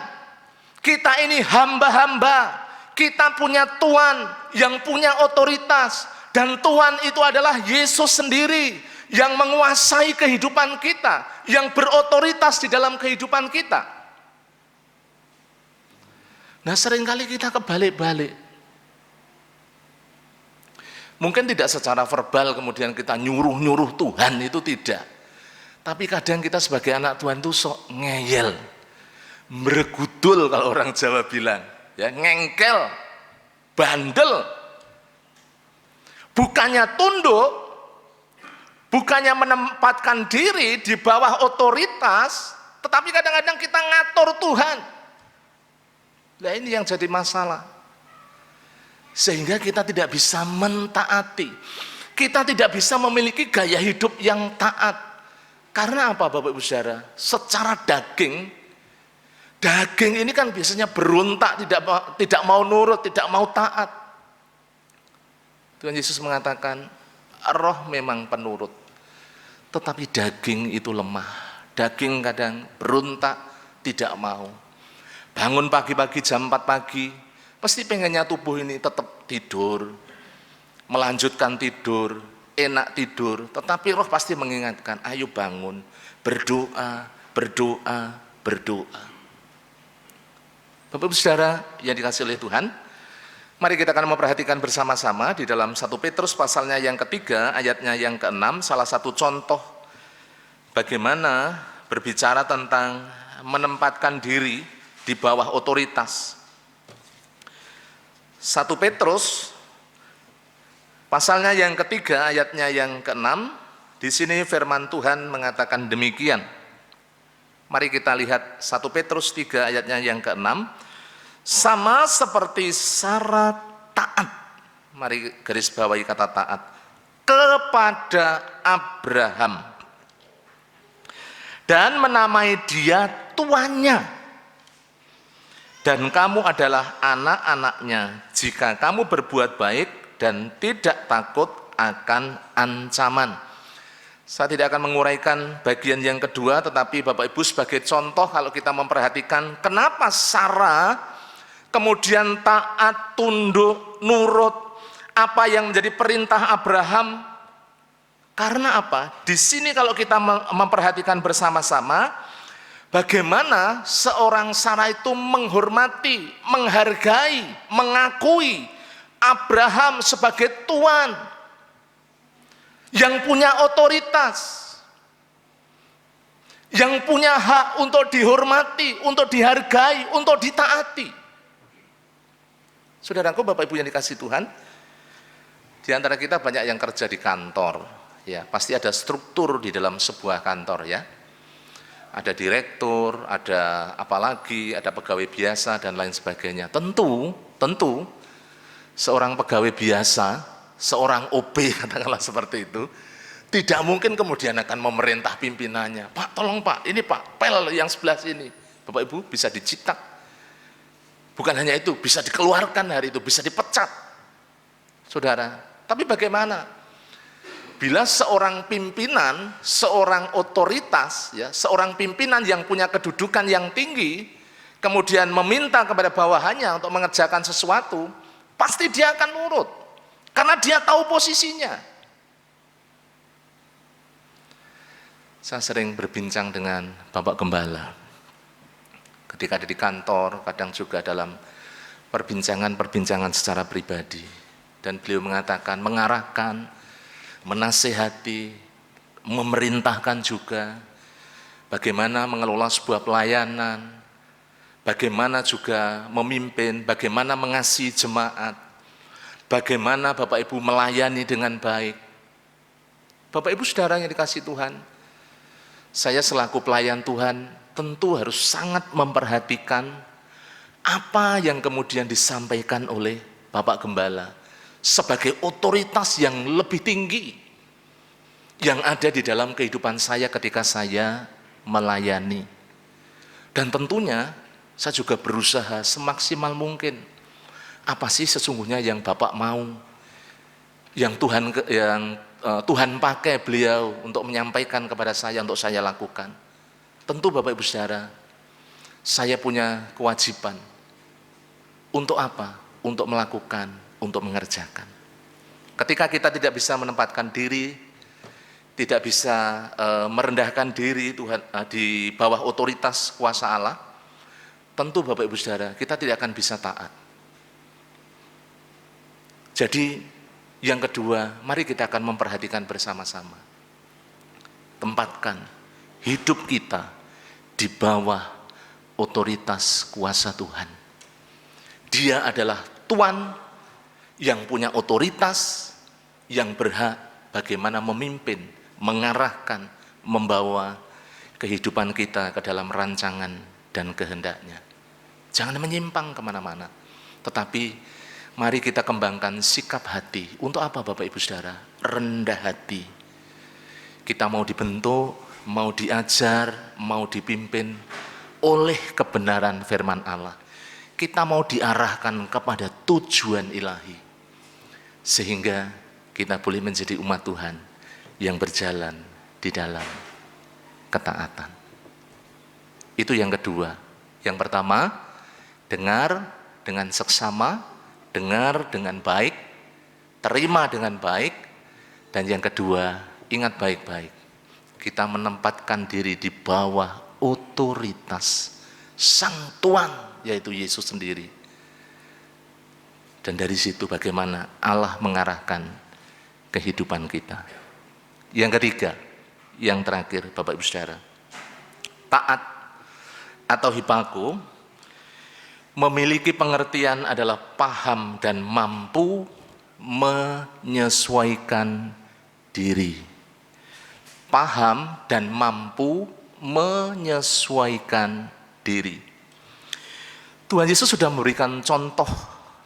kita ini hamba-hamba, kita punya Tuhan yang punya otoritas, dan Tuhan itu adalah Yesus sendiri yang menguasai kehidupan kita, yang berotoritas di dalam kehidupan kita. Nah, seringkali kita kebalik-balik. Mungkin tidak secara verbal kemudian kita nyuruh-nyuruh Tuhan, itu tidak. Tapi kadang kita sebagai anak Tuhan itu sok ngeyel, meregudul kalau orang Jawa bilang, ya, ngengkel, bandel. Bukannya tunduk, bukannya menempatkan diri di bawah otoritas, tetapi kadang-kadang kita ngatur Tuhan. Nah, ini yang jadi masalah. Sehingga kita tidak bisa mentaati. Kita tidak bisa memiliki gaya hidup yang taat. Karena apa Bapak Ibu Saudara? Secara daging ini kan biasanya berontak, tidak mau nurut, tidak mau taat. Tuhan Yesus mengatakan, roh memang penurut, tetapi daging itu lemah. Daging kadang berontak, tidak mau. Bangun pagi-pagi jam 4 pagi, pasti pengennya tubuh ini tetap tidur, melanjutkan tidur, enak tidur. Tetapi roh pasti mengingatkan, ayo bangun, berdoa, berdoa, berdoa. Bapak Ibu Saudara yang dikasihi oleh Tuhan, mari kita akan memperhatikan bersama-sama di dalam 1 Petrus pasalnya yang ketiga, ayatnya yang ke-6, salah satu contoh bagaimana berbicara tentang menempatkan diri di bawah otoritas. 1 Petrus pasalnya yang ketiga, ayatnya yang ke-6, di sini firman Tuhan mengatakan demikian. Mari kita lihat 1 Petrus 3 ayatnya yang ke-6. Sama seperti syarat taat, mari garis bawahi kata taat, kepada Abraham, dan menamai dia tuannya, dan kamu adalah anak-anaknya jika kamu berbuat baik dan tidak takut akan ancaman. Saya tidak akan menguraikan bagian yang kedua, tetapi Bapak Ibu sebagai contoh kalau kita memperhatikan kenapa Sarah kemudian taat, tunduk, nurut apa yang menjadi perintah Abraham. Karena apa? Di sini kalau kita memperhatikan bersama-sama bagaimana seorang Sarah itu menghormati, menghargai, mengakui Abraham sebagai tuan yang punya otoritas, yang punya hak untuk dihormati, untuk dihargai, untuk ditaati. Saudaraku, Bapak Ibu yang dikasihi Tuhan, di antara kita banyak yang kerja di kantor, ya pasti ada struktur di dalam sebuah kantor, ya. Ada direktur, ada apalagi, ada pegawai biasa dan lain sebagainya. Tentu seorang pegawai biasa, seorang OB katakanlah seperti itu, tidak mungkin kemudian akan memerintah pimpinannya, Pak tolong Pak, ini Pak, pel yang sebelah sini. Bapak Ibu bisa dicitak. Bukan hanya itu, bisa dikeluarkan hari itu, bisa dipecat. Saudara, tapi bagaimana? Bila seorang pimpinan, seorang otoritas, ya, seorang pimpinan yang punya kedudukan yang tinggi, kemudian meminta kepada bawahannya untuk mengerjakan sesuatu, pasti dia akan nurut. Karena dia tahu posisinya. Saya sering berbincang dengan Bapak Gembala. Ketika ada di kantor, kadang juga dalam perbincangan secara pribadi. Dan beliau mengatakan, mengarahkan, menasehati, memerintahkan juga. Bagaimana mengelola sebuah pelayanan, bagaimana juga memimpin, bagaimana mengasihi jemaat. Bagaimana Bapak Ibu melayani dengan baik. Bapak Ibu saudara yang dikasihi Tuhan, saya selaku pelayan Tuhan tentu harus sangat memperhatikan apa yang kemudian disampaikan oleh Bapak Gembala sebagai otoritas yang lebih tinggi yang ada di dalam kehidupan saya ketika saya melayani. Dan tentunya saya juga berusaha semaksimal mungkin. Apa sih sesungguhnya yang Bapak mau, yang Tuhan pakai beliau untuk menyampaikan kepada saya untuk saya lakukan. Tentu Bapak Ibu Saudara, saya punya kewajiban. Untuk apa? Untuk melakukan, untuk mengerjakan. Ketika kita tidak bisa menempatkan diri, tidak bisa merendahkan diri Tuhan di bawah otoritas kuasa Allah, tentu Bapak Ibu Saudara, kita tidak akan bisa taat. Jadi yang kedua, mari kita akan memperhatikan bersama-sama. Tempatkan hidup kita di bawah otoritas kuasa Tuhan. Dia adalah Tuhan yang punya otoritas, yang berhak bagaimana memimpin, mengarahkan, membawa kehidupan kita ke dalam rancangan dan kehendaknya. Jangan menyimpang kemana-mana, tetapi mari kita kembangkan sikap hati. Untuk apa Bapak Ibu Saudara? Rendah hati. Kita mau dibentuk, mau diajar, mau dipimpin oleh kebenaran firman Allah. Kita mau diarahkan kepada tujuan ilahi. Sehingga kita boleh menjadi umat Tuhan yang berjalan di dalam ketaatan. Itu yang kedua. Yang pertama, dengar dengan seksama, dengar dengan baik, terima dengan baik, dan yang kedua, ingat baik-baik, kita menempatkan diri di bawah otoritas Sang Tuan, yaitu Yesus sendiri. Dan dari situ bagaimana Allah mengarahkan kehidupan kita. Yang ketiga, yang terakhir Bapak Ibu Saudara, taat atau hipaku memiliki pengertian adalah paham dan mampu menyesuaikan diri. Paham dan mampu menyesuaikan diri. Tuhan Yesus sudah memberikan contoh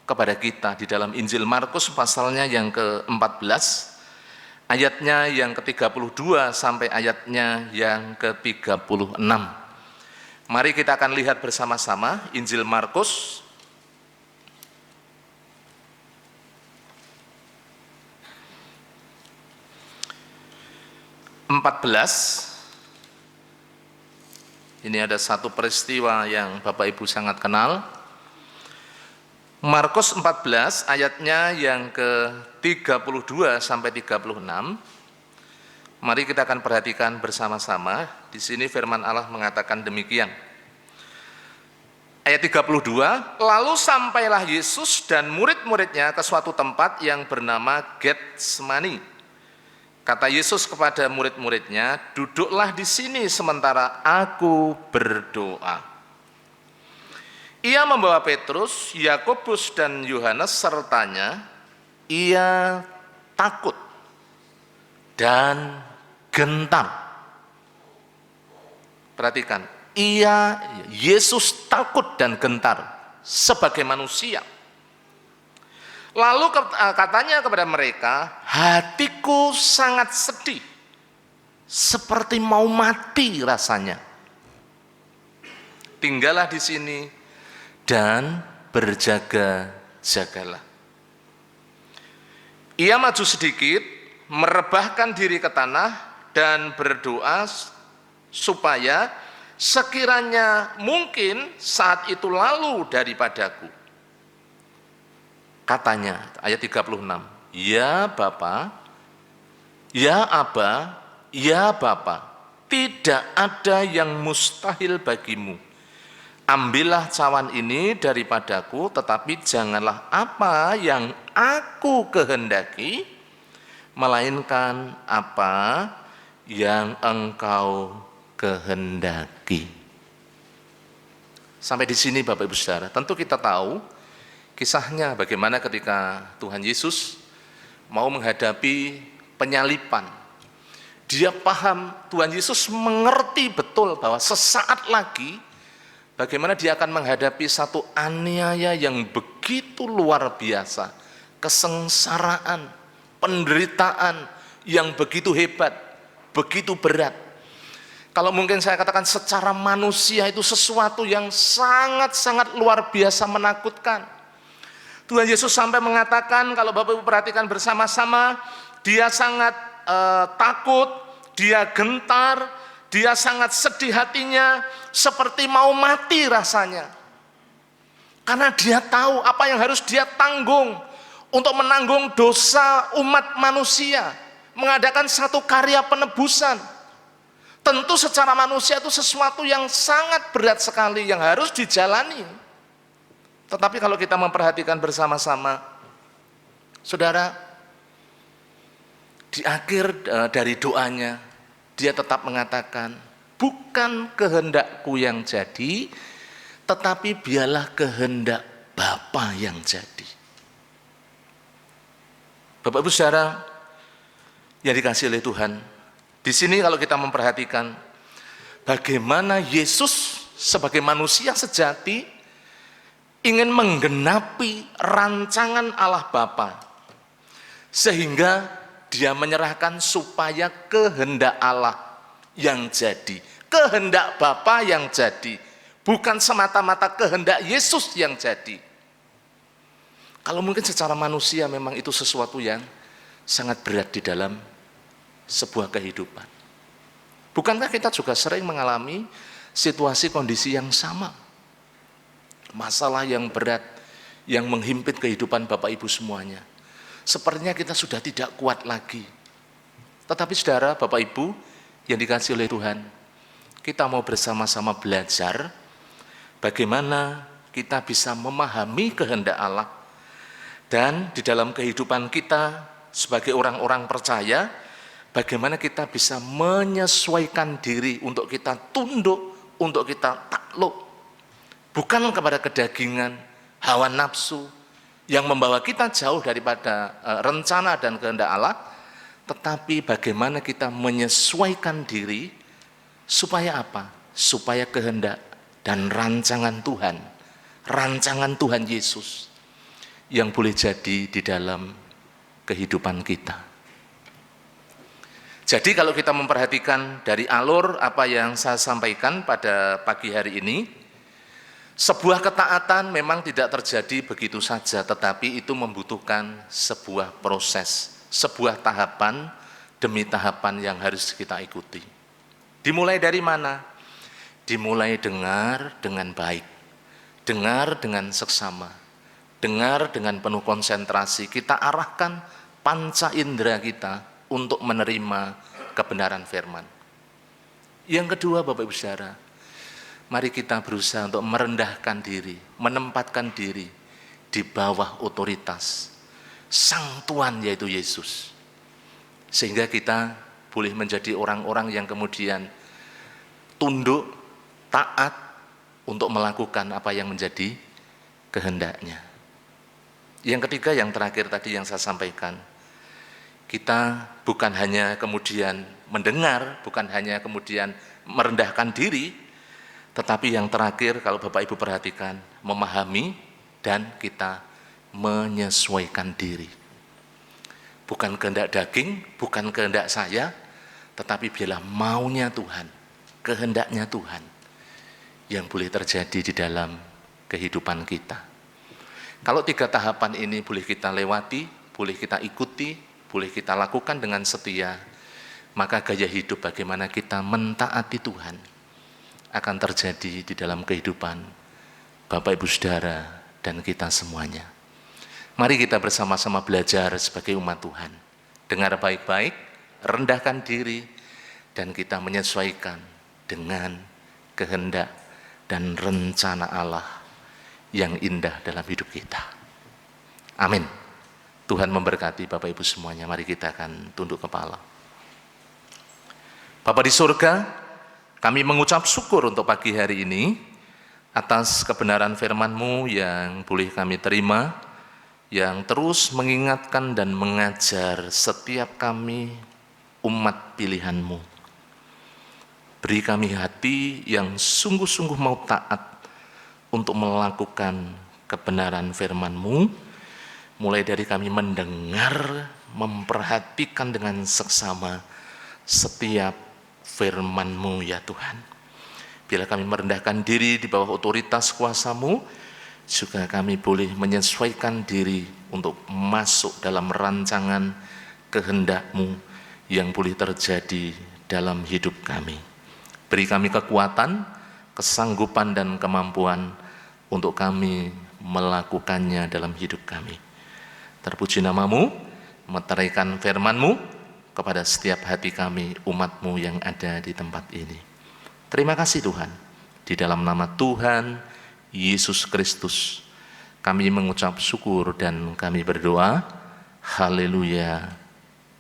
kepada kita di dalam Injil Markus pasalnya yang ke-14, ayatnya yang ke-32 sampai ayatnya yang ke-36. Mari kita akan lihat bersama-sama Injil Markus Ini ada satu peristiwa yang Bapak Ibu sangat kenal. Markus 14 ayatnya yang ke-32 sampai 36. Mari kita akan perhatikan bersama-sama. Di sini firman Allah mengatakan demikian. Ayat 32, lalu sampailah Yesus dan murid-muridnya ke suatu tempat yang bernama Getsemani. Kata Yesus kepada murid-muridnya, duduklah di sini sementara aku berdoa. Ia membawa Petrus, Yakobus dan Yohanes sertanya. Ia takut dan gentar. Perhatikan, Yesus takut dan gentar sebagai manusia. Lalu katanya kepada mereka, hatiku sangat sedih, seperti mau mati rasanya. Tinggallah di sini dan berjaga-jagalah. Ia maju sedikit, merebahkan diri ke tanah dan berdoa supaya sekiranya mungkin saat itu lalu daripadaku. Katanya, ayat 36, ya Bapa, ya Aba, ya Bapa, tidak ada yang mustahil bagimu. Ambillah cawan ini daripadaku, tetapi janganlah apa yang aku kehendaki, melainkan apa yang engkau kehendaki. Sampai di sini Bapak Ibu Saudara, tentu kita tahu kisahnya bagaimana ketika Tuhan Yesus mau menghadapi penyalipan. Dia paham, Tuhan Yesus mengerti betul bahwa sesaat lagi bagaimana dia akan menghadapi satu aniaya yang begitu luar biasa, kesengsaraan, penderitaan yang begitu hebat, begitu berat. Kalau mungkin saya katakan secara manusia itu sesuatu yang sangat-sangat luar biasa menakutkan. Tuhan Yesus sampai mengatakan, kalau Bapak Ibu perhatikan bersama-sama, dia sangat takut, dia gentar, dia sangat sedih hatinya, seperti mau mati rasanya. Karena dia tahu apa yang harus dia tanggung untuk menanggung dosa umat manusia, mengadakan satu karya penebusan. Tentu secara manusia itu sesuatu yang sangat berat sekali yang harus dijalani. Tetapi kalau kita memperhatikan bersama-sama, saudara, di akhir dari doanya, dia tetap mengatakan, bukan kehendakku yang jadi, tetapi biarlah kehendak Bapa yang jadi. Bapak Ibu saudara yang dikasihi oleh Tuhan, di sini kalau kita memperhatikan bagaimana Yesus sebagai manusia sejati ingin menggenapi rancangan Allah Bapa, sehingga dia menyerahkan supaya kehendak Allah yang jadi, kehendak Bapa yang jadi, bukan semata-mata kehendak Yesus yang jadi. Kalau mungkin secara manusia memang itu sesuatu yang sangat berat di dalam sebuah kehidupan. Bukankah kita juga sering mengalami situasi kondisi yang sama? Masalah yang berat yang menghimpit kehidupan Bapak Ibu semuanya. Sepertinya kita sudah tidak kuat lagi. Tetapi saudara, Bapak Ibu yang dikasihi oleh Tuhan, kita mau bersama-sama belajar bagaimana kita bisa memahami kehendak Allah, dan di dalam kehidupan kita sebagai orang-orang percaya, bagaimana kita bisa menyesuaikan diri untuk kita tunduk, untuk kita takluk, bukan kepada kedagingan, hawa nafsu yang membawa kita jauh daripada rencana dan kehendak Allah, tetapi bagaimana kita menyesuaikan diri supaya apa? Supaya kehendak dan rancangan Tuhan Yesus yang boleh jadi di dalam kehidupan kita. Jadi kalau kita memperhatikan dari alur apa yang saya sampaikan pada pagi hari ini, sebuah ketaatan memang tidak terjadi begitu saja, tetapi itu membutuhkan sebuah proses, sebuah tahapan demi tahapan yang harus kita ikuti. Dimulai dari mana? Dimulai dengar dengan baik, dengar dengan seksama, dengar dengan penuh konsentrasi, kita arahkan panca indera kita untuk menerima kebenaran firman. Yang kedua, Bapak Ibu saudara, mari kita berusaha untuk merendahkan diri, menempatkan diri di bawah otoritas Sang Tuhan yaitu Yesus. Sehingga kita boleh menjadi orang-orang yang kemudian tunduk, taat untuk melakukan apa yang menjadi kehendaknya. Yang ketiga, yang terakhir tadi yang saya sampaikan, kita bukan hanya kemudian mendengar, bukan hanya kemudian merendahkan diri, tetapi yang terakhir kalau Bapak Ibu perhatikan, memahami dan kita menyesuaikan diri. Bukan kehendak daging, bukan kehendak saya, tetapi biarlah maunya Tuhan, kehendaknya Tuhan yang boleh terjadi di dalam kehidupan kita. Kalau tiga tahapan ini boleh kita lewati, boleh kita ikuti, boleh kita lakukan dengan setia, maka gaya hidup bagaimana kita mentaati Tuhan akan terjadi di dalam kehidupan Bapak Ibu saudara dan kita semuanya. Mari kita bersama-sama belajar sebagai umat Tuhan. Dengar baik-baik, rendahkan diri, dan kita menyesuaikan dengan kehendak dan rencana Allah yang indah dalam hidup kita. Amin. Tuhan memberkati Bapak Ibu semuanya. Mari kita akan tunduk kepala. Bapa di surga, kami mengucap syukur untuk pagi hari ini atas kebenaran firman-Mu yang boleh kami terima, yang terus mengingatkan dan mengajar setiap kami umat pilihan-Mu. Beri kami hati yang sungguh-sungguh mau taat untuk melakukan kebenaran firman-Mu, mulai dari kami mendengar, memperhatikan dengan seksama setiap firman-Mu ya Tuhan. Bila kami merendahkan diri di bawah otoritas kuasa-Mu, juga kami boleh menyesuaikan diri untuk masuk dalam rancangan kehendak-Mu yang boleh terjadi dalam hidup kami. Beri kami kekuatan, kesanggupan dan kemampuan untuk kami melakukannya dalam hidup kami. Terpuji nama-Mu, meteraikan firman-Mu kepada setiap hati kami, umat-Mu yang ada di tempat ini. Terima kasih Tuhan, di dalam nama Tuhan Yesus Kristus kami mengucap syukur dan kami berdoa. Haleluya.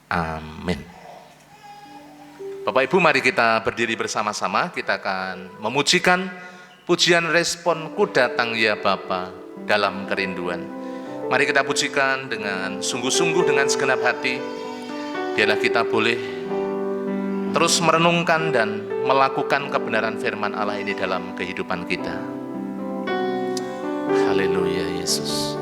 Amin. Bapak Ibu, mari kita berdiri bersama-sama. Kita akan memujikan pujian respon Ku Datang Ya Bapa dalam kerinduan. Mari kita pujikan dengan sungguh-sungguh, dengan segenap hati. Biarlah kita boleh terus merenungkan dan melakukan kebenaran firman Allah ini dalam kehidupan kita. Haleluya Yesus.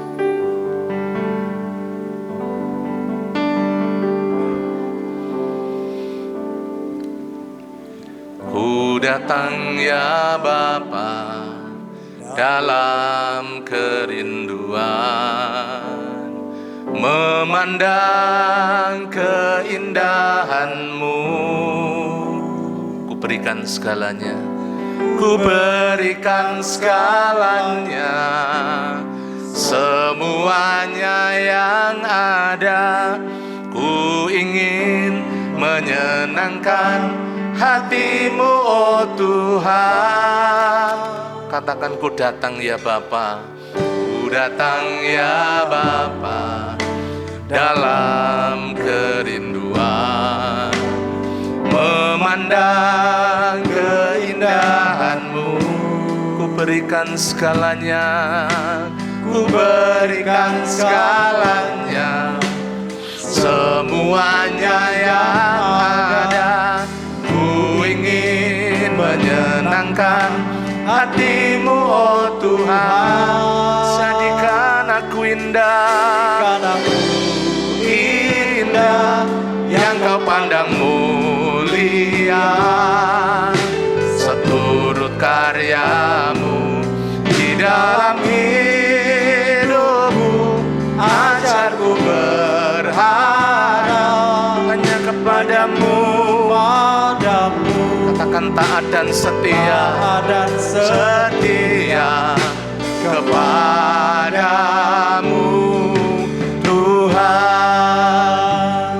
Ku datang ya Bapa dalam kerinduan, memandang keindahan-Mu. Ku berikan segalanya, ku berikan segalanya, semuanya yang ada. Ku ingin menyenangkan hati-Mu, oh Tuhan. Katakan, ku datang ya Bapa, ku datang ya Bapa dalam kerinduan, memandang keindahan-Mu. Ku berikan segalanya, ku berikan segalanya, semuanya yang ada. Ku ingin menyenangkan hati-Mu, oh Tuhan. Jadikan aku indah, indah yang Kau pandang mulia. Seturut karya-Mu di dalam hidupku, ajarku berharap hanya kepadamu. Katakan, taat dan setia, setia kepadamu Tuhan.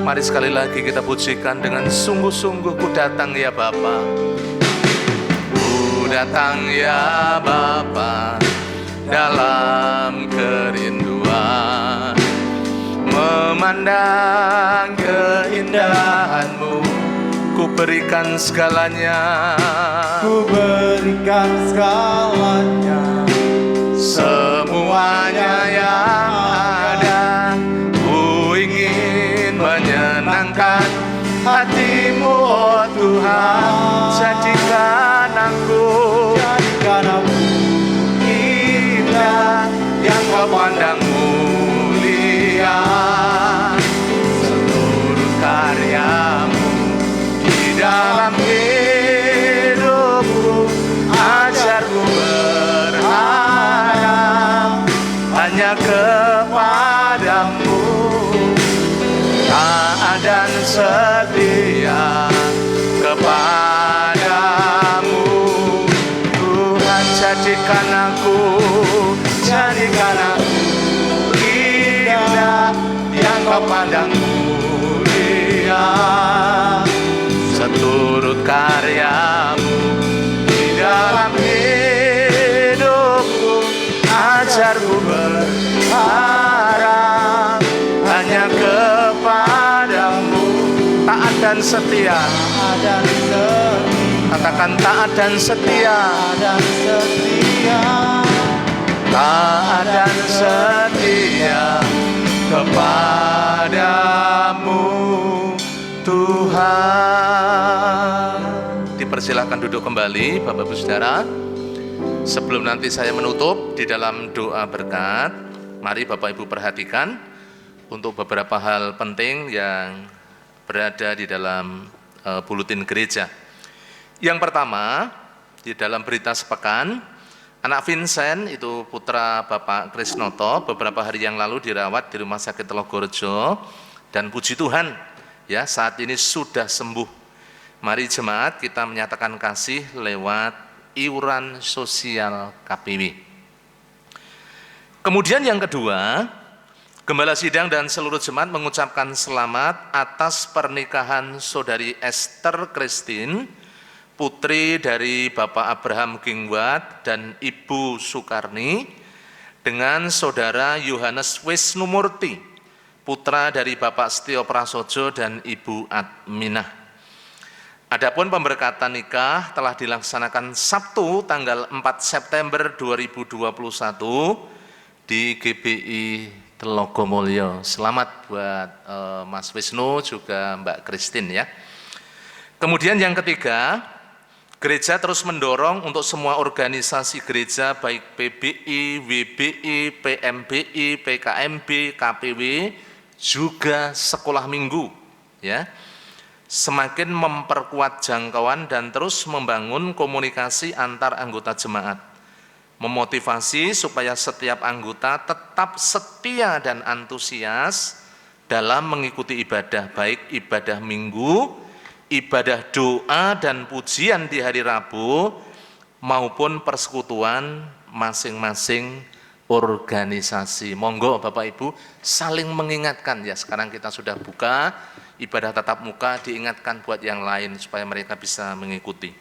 Mari sekali lagi kita pujikan dengan sungguh-sungguh. Ku datang ya Bapa, ku datang ya Bapa dalam kerinduan, memandang keindahan-Mu. Ku berikan segalanya, ku berikan segalanya, semuanya yang ada. Ku ingin menyenangkan hati-Mu, oh Tuhan. Jadikan aku indah yang Kau pandang mulia. Seluruh karya-Mu dalam hidupku, ajarku berharap hanya kepadamu. Taat dan setia kepadamu Tuhan. Jadikan aku indah yang Kau pandang mulia. Seturut karya-Mu di dalam hidupku, ajarku berharap hanya kepadamu. Taat dan setia, katakan taat dan setia, taat dan setia kepadamu Tuhan. Dipersilakan duduk kembali Bapak Ibu Saudara. Sebelum nanti saya menutup di dalam doa berkat, mari Bapak Ibu perhatikan untuk beberapa hal penting yang berada di dalam buletin gereja. Yang pertama, di dalam berita sepekan, anak Vincent itu putra Bapak Krisnoto beberapa hari yang lalu dirawat di Rumah Sakit Telogorjo Dan puji Tuhan, ya saat ini sudah sembuh. Mari jemaat kita menyatakan kasih lewat iuran sosial KPW. Kemudian yang kedua, Gembala Sidang dan seluruh jemaat mengucapkan selamat atas pernikahan Saudari Esther Christine, putri dari Bapak Abraham Gingwat dan Ibu Sukarni, dengan Saudara Yohanes Wisnumurti, putra dari Bapak Setio Prasojo dan Ibu Adminah. Adapun pemberkatan nikah telah dilaksanakan Sabtu tanggal 4 September 2021 di GBI Telogomulyo. Selamat buat Mas Wisnu juga Mbak Christine ya. Kemudian yang ketiga, gereja terus mendorong untuk semua organisasi gereja baik PBI, WBI, PMBI, PKMB, KPW, juga sekolah minggu ya. Semakin memperkuat jangkauan dan terus membangun komunikasi antar anggota jemaat. Memotivasi supaya setiap anggota tetap setia dan antusias dalam mengikuti ibadah, baik ibadah minggu, ibadah doa dan pujian di hari Rabu, maupun persekutuan masing-masing organisasi. Monggo Bapak Ibu saling mengingatkan ya, sekarang kita sudah buka ibadah tatap muka, diingatkan buat yang lain supaya mereka bisa mengikuti.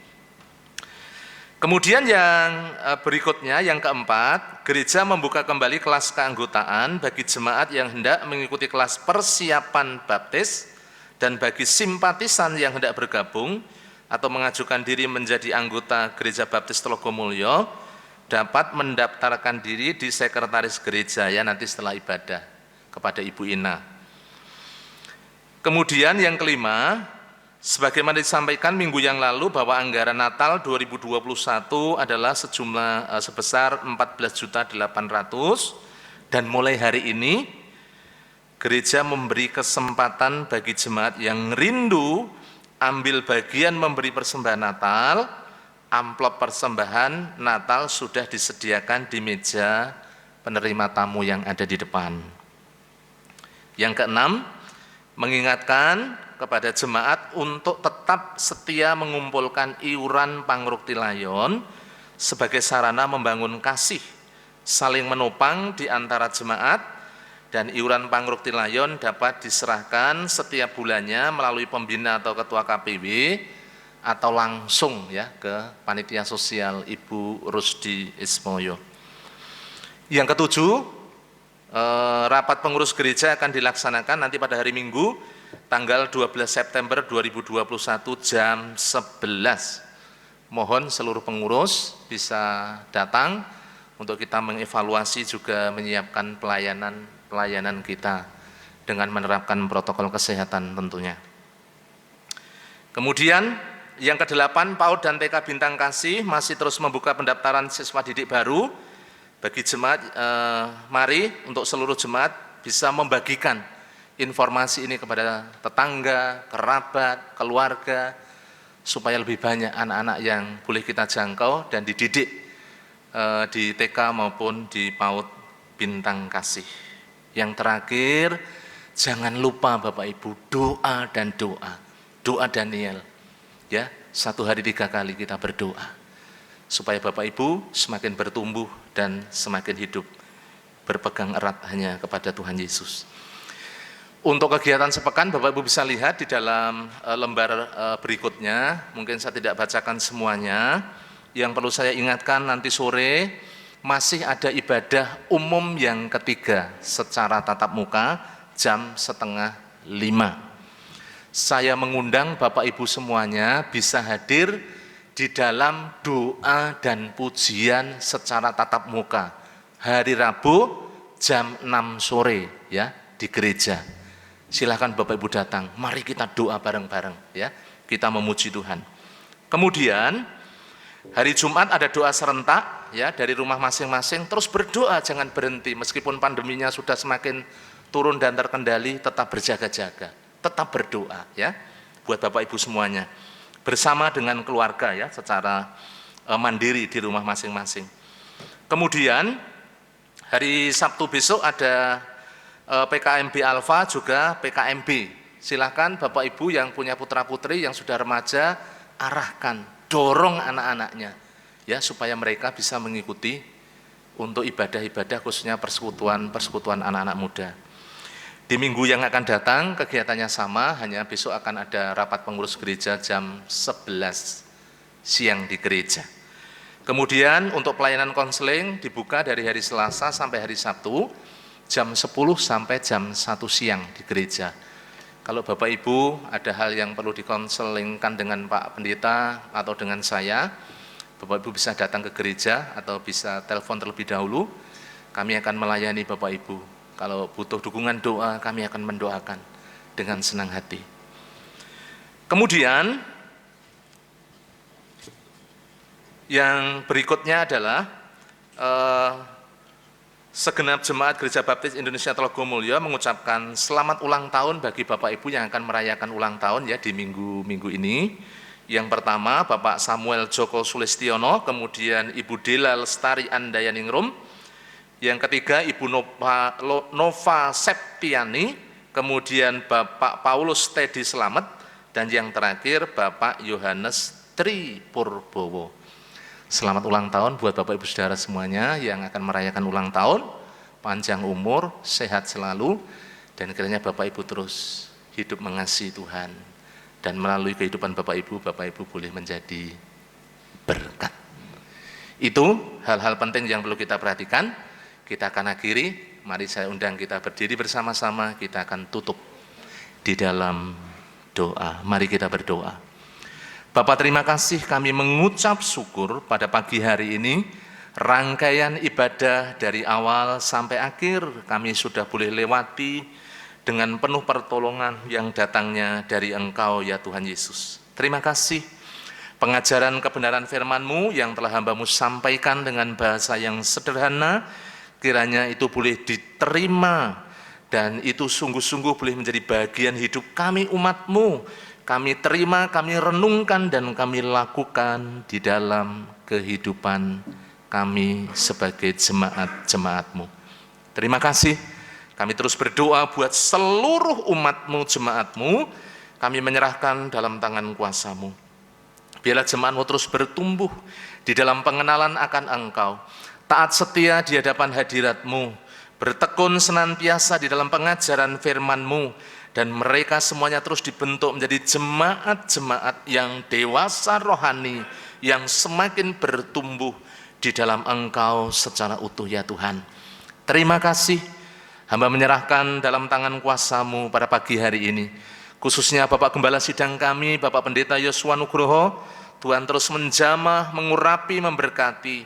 Kemudian yang berikutnya, yang keempat, gereja membuka kembali kelas keanggotaan bagi jemaat yang hendak mengikuti kelas persiapan baptis dan bagi simpatisan yang hendak bergabung atau mengajukan diri menjadi anggota Gereja Baptis Telogomulyo dapat mendaftarkan diri di sekretaris gereja ya nanti setelah ibadah kepada Ibu Ina. Kemudian yang kelima, sebagaimana disampaikan minggu yang lalu bahwa anggaran Natal 2021 adalah sebesar 14.800.000 dan mulai hari ini gereja memberi kesempatan bagi jemaat yang rindu ambil bagian memberi persembahan Natal. Amplop persembahan Natal sudah disediakan di meja penerima tamu yang ada di depan. Yang keenam, mengingatkan kepada jemaat untuk tetap setia mengumpulkan iuran Pangrukti Layon sebagai sarana membangun kasih, saling menopang di antara jemaat, dan iuran Pangrukti Layon dapat diserahkan setiap bulannya melalui pembina atau ketua KPW atau langsung ya ke panitia sosial Ibu Rusdi Ismoyo. Yang ketujuh, rapat pengurus gereja akan dilaksanakan nanti pada hari Minggu tanggal 12 September 2021 jam 11. Mohon seluruh pengurus bisa datang untuk kita mengevaluasi juga menyiapkan pelayanan kita dengan menerapkan protokol kesehatan tentunya. Kemudian yang ke-8, PAUD dan TK Bintang Kasih masih terus membuka pendaftaran siswa didik baru bagi jemaat. Mari untuk seluruh jemaat bisa membagikan informasi ini kepada tetangga, kerabat, keluarga, supaya lebih banyak anak-anak yang boleh kita jangkau dan dididik di TK maupun di PAUD Bintang Kasih. Yang terakhir, jangan lupa Bapak Ibu, doa dan doa. Doa Daniel, ya 1 hari 3 kali kita berdoa supaya Bapak Ibu semakin bertumbuh dan semakin hidup berpegang erat hanya kepada Tuhan Yesus. Untuk kegiatan sepekan Bapak Ibu bisa lihat di dalam lembar berikutnya. Mungkin saya tidak bacakan semuanya. Yang perlu saya ingatkan, nanti sore masih ada ibadah umum yang ketiga secara tatap muka jam 4:30. Saya mengundang Bapak Ibu semuanya bisa hadir di dalam doa dan pujian secara tatap muka hari Rabu jam 6 sore ya di gereja. Silakan Bapak Ibu datang, mari kita doa bareng-bareng ya, kita memuji Tuhan. Kemudian hari Jumat ada doa serentak ya dari rumah masing-masing, terus berdoa jangan berhenti meskipun pandeminya sudah semakin turun dan terkendali, tetap berjaga-jaga, tetap berdoa ya buat Bapak Ibu semuanya bersama dengan keluarga ya secara mandiri di rumah masing-masing. Kemudian hari Sabtu besok ada PKMB Alfa juga PKMB. Silakan Bapak Ibu yang punya putra-putri yang sudah remaja, arahkan, dorong anak-anaknya ya supaya mereka bisa mengikuti untuk ibadah-ibadah khususnya persekutuan anak-anak muda. Di minggu yang akan datang kegiatannya sama, hanya besok akan ada rapat pengurus gereja jam 11 siang di gereja. Kemudian untuk pelayanan konseling dibuka dari hari Selasa sampai hari Sabtu jam 10 sampai jam 1 siang di gereja. Kalau Bapak Ibu ada hal yang perlu dikonselingkan dengan Pak Pendeta atau dengan saya, Bapak Ibu bisa datang ke gereja atau bisa telepon terlebih dahulu. Kami akan melayani Bapak Ibu. Kalau butuh dukungan doa, kami akan mendoakan dengan senang hati. Kemudian yang berikutnya adalah segenap jemaat Gereja Baptis Indonesia Telogomulyo mengucapkan selamat ulang tahun bagi Bapak Ibu yang akan merayakan ulang tahun ya di minggu ini. Yang pertama Bapak Samuel Joko Sulistiono, kemudian Ibu Dela Lestari Andayaningrum. Yang ketiga Ibu Nova Septiani, kemudian Bapak Paulus Teddy Slamet, dan yang terakhir Bapak Yohanes Tri Purbowo. Selamat ulang tahun buat Bapak Ibu Saudara semuanya yang akan merayakan ulang tahun, panjang umur, sehat selalu, dan kiranya Bapak Ibu terus hidup mengasihi Tuhan, dan melalui kehidupan Bapak Ibu boleh menjadi berkat. Itu hal-hal penting yang perlu kita perhatikan. Kita akan akhiri, mari saya undang kita berdiri bersama-sama, kita akan tutup di dalam doa. Mari kita berdoa. Bapak terima kasih, kami mengucap syukur pada pagi hari ini, rangkaian ibadah dari awal sampai akhir kami sudah boleh lewati dengan penuh pertolongan yang datangnya dari Engkau ya Tuhan Yesus. Terima kasih pengajaran kebenaran firman-Mu yang telah hamba-Mu sampaikan dengan bahasa yang sederhana, kiranya itu boleh diterima dan itu sungguh-sungguh boleh menjadi bagian hidup kami umat-Mu. Kami terima, kami renungkan dan kami lakukan di dalam kehidupan kami sebagai jemaat-jemaat-Mu. Terima kasih. Kami terus berdoa buat seluruh umat-Mu, jemaat-Mu. Kami menyerahkan dalam tangan kuasa-Mu. Biarlah jemaat-Mu terus bertumbuh di dalam pengenalan akan Engkau, taat setia di hadapan hadirat-Mu, bertekun senantiasa di dalam pengajaran firman-Mu, dan mereka semuanya terus dibentuk menjadi jemaat-jemaat yang dewasa rohani, yang semakin bertumbuh di dalam Engkau secara utuh ya Tuhan. Terima kasih, hamba menyerahkan dalam tangan kuasa-Mu pada pagi hari ini, khususnya Bapak Gembala Sidang kami, Bapak Pendeta Yosua Nugroho. Tuhan terus menjamah, mengurapi, memberkati.